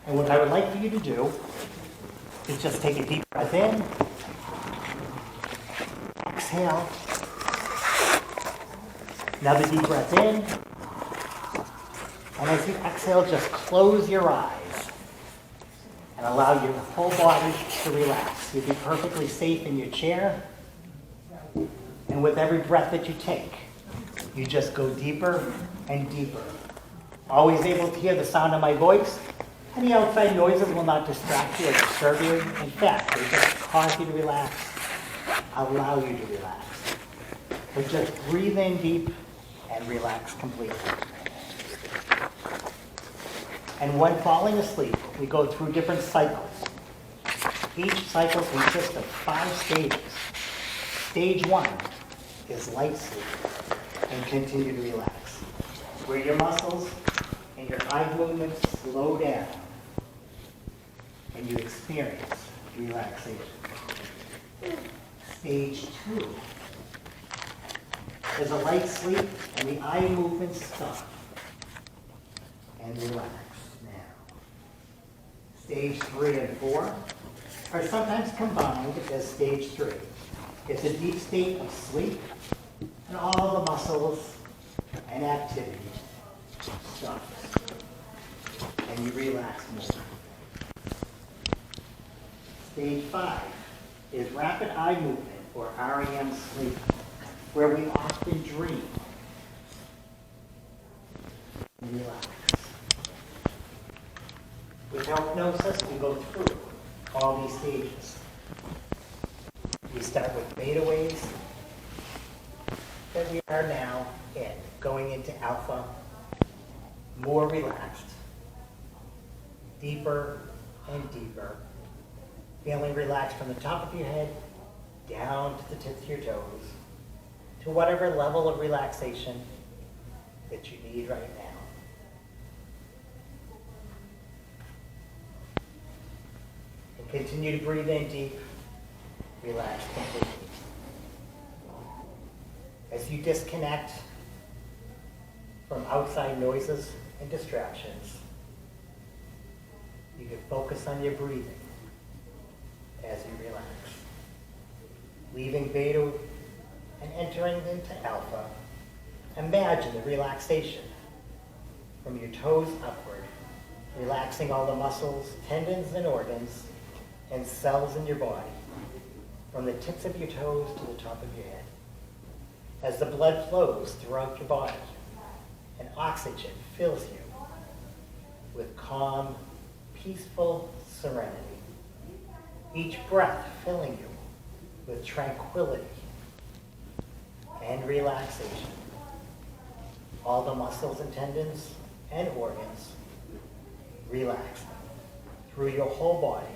[SPEAKER 3] and what I would like for you to do is just take a deep breath in, exhale, another deep breath in, and as you exhale, just close your eyes and allow your whole body to relax. You'll be perfectly safe in your chair, and with every breath that you take, you just go deeper and deeper. Always able to hear the sound of my voice. Any outside noises will not distract you or disturb you. In fact, they just cause you to relax, allow you to relax. But just breathe in deep and relax completely. And when falling asleep, we go through different cycles. Each cycle consists of 5 stages. Stage 1 is light sleep and continue to relax, where your muscles and your eye movements slow down and you experience relaxation. Stage 2 is a light sleep and the eye movements stop and relax now. Stage 3 and 4 are sometimes combined as stage 3. It's a deep state of sleep and all the muscles and activity stops and you relax more. Stage 5 is rapid eye movement, or REM sleep, where we often dream and relax. With hypnosis, we go through all these stages. We start with beta waves that we are now in, going into alpha, more relaxed, deeper and deeper, feeling relaxed from the top of your head down to the tips of your toes, to whatever level of relaxation that you need right now. And continue to breathe in deep, relax completely. As you disconnect from outside noises and distractions, you can focus on your breathing as you relax. Leaving beta and entering into alpha, imagine the relaxation from your toes upward, relaxing all the muscles, tendons, and organs, and cells in your body, from the tips of your toes to the top of your head. As the blood flows throughout your body, and oxygen fills you with calm, peaceful serenity. Each breath filling you with tranquility and relaxation. All the muscles and tendons and organs relaxing through your whole body.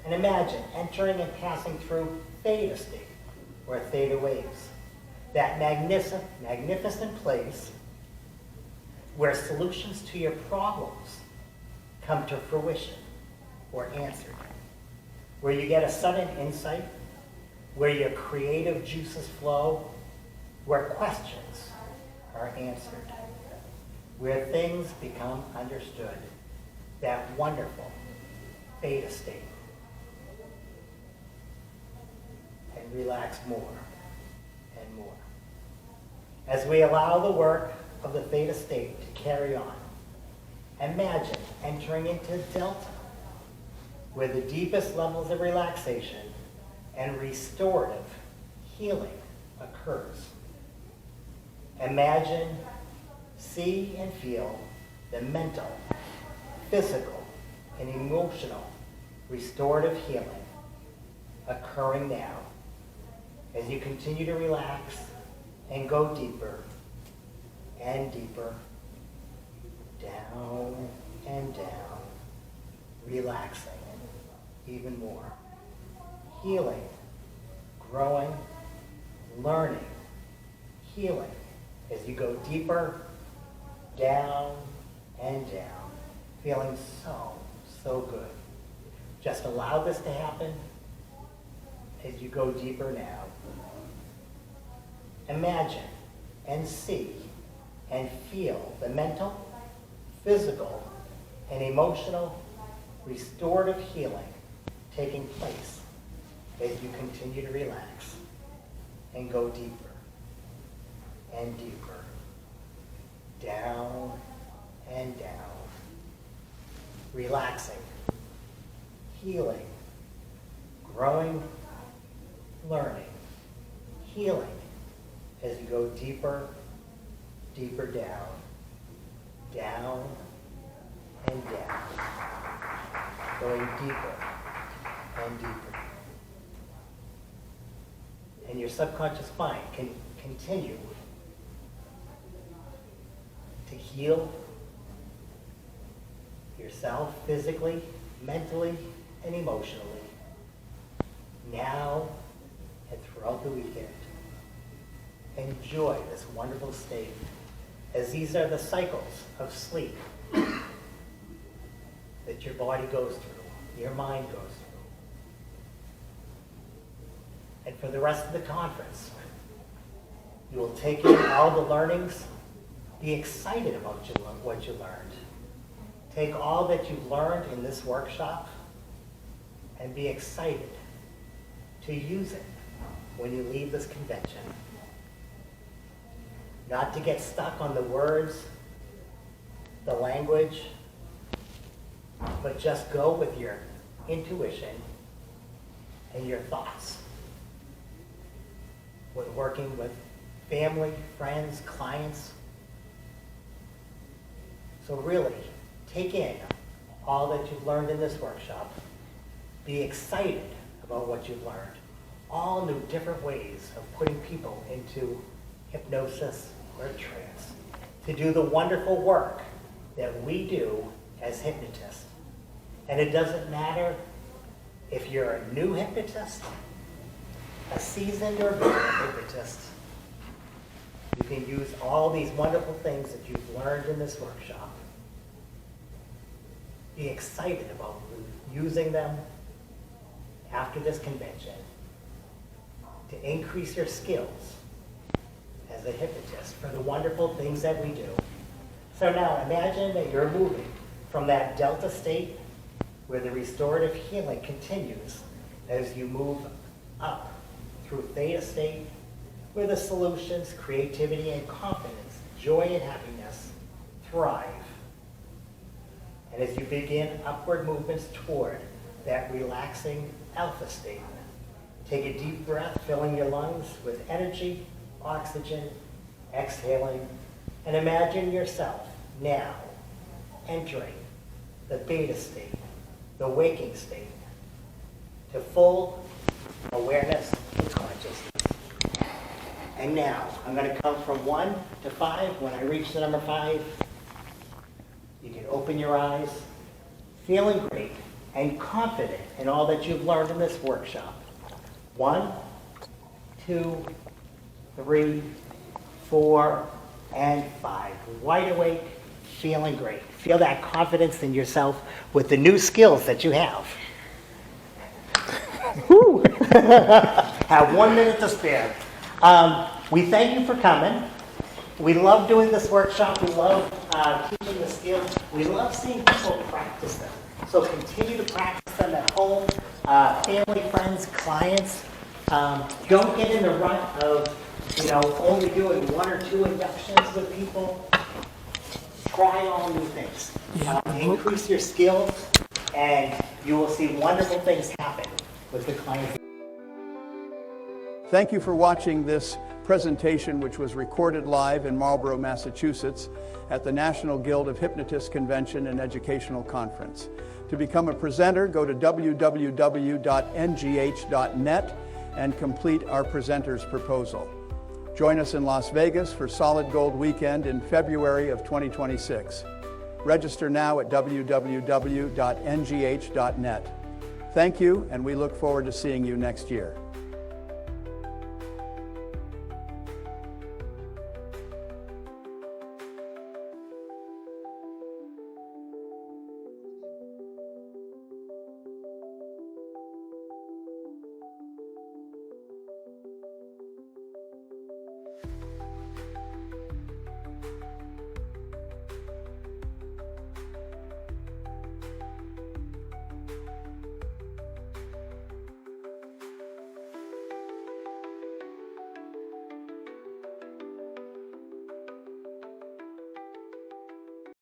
[SPEAKER 3] And imagine entering and passing through theta state, or theta waves. That magnificent place where solutions to your problems come to fruition or answered. Where you get a sudden insight, where your creative juices flow, where questions are answered, where things become understood. That wonderful beta state. And relax more and more. As we allow the work of the theta state to carry on, imagine entering into delta, where the deepest levels of relaxation and restorative healing occurs. Imagine, see, and feel the mental, physical, and emotional restorative healing occurring now as you continue to relax and go deeper and deeper, down and down, relaxing even more, healing, growing, learning, healing as you go deeper, down and down, feeling so good. Just allow this to happen as you go deeper now. Imagine and see and feel the mental, physical, and emotional restorative healing taking place as you continue to relax and go deeper and deeper, down and down, relaxing, healing, growing, learning, healing as you go deeper, deeper down, down and down, going deeper and deeper. And your subconscious mind can continue to heal yourself physically, mentally, and emotionally, now and throughout the weekend. Enjoy this wonderful state, as these are the cycles of sleep that your body goes through, your mind goes through. And for the rest of the conference, you will take in all the learnings, be excited about what you learned. Take all that you've learned in this workshop and be excited to use it when you leave this convention. Not to get stuck on the words, the language, but just go with your intuition and your thoughts. With working with family, friends, clients. So really, take in all that you've learned in this workshop. Be excited about what you've learned. All new different ways of putting people into hypnosis or trance. To do the wonderful work that we do as hypnotists. And it doesn't matter if you're a new hypnotist, a seasoned or veteran hypnotist. You can use all these wonderful things that you've learned in this workshop. Be excited about using them after this convention to increase your skills as a hypnotist for the wonderful things that we do. So now imagine that you're moving from that delta state where the restorative healing continues as you move up through theta state where the solutions, creativity, and confidence, joy and happiness thrive. And as you begin upward movements toward that relaxing alpha state, take a deep breath, filling your lungs with energy, oxygen, exhaling, and imagine yourself now entering the beta state, the waking state, to full awareness and consciousness. And now, I'm going to count from 1 to 5. When I reach the number 5, you can open your eyes, feeling great and confident in all that you've learned in this workshop. 1, 2, 3, 4, and 5. Wide awake, feeling great. Feel that confidence in yourself with the new skills that you have. Woo! Have 1 minute to spare. We thank you for coming. We love doing this workshop. We love teaching the skills. We love seeing people practice them. So continue to practice them at home, family, friends, clients. Don't get in the rut of, only doing 1 or 2 inductions with people. Try all new things. Increase your skills, and you will see wonderful things happen with the clients.
[SPEAKER 1] Thank you for watching this presentation, which was recorded live in Marlborough, Massachusetts at the National Guild of Hypnotists Convention and Educational Conference. To become a presenter, go to www.ngh.net and complete our presenter's proposal. Join us in Las Vegas for Solid Gold Weekend in February of 2026. Register now at www.ngh.net. Thank you, and we look forward to seeing you next year.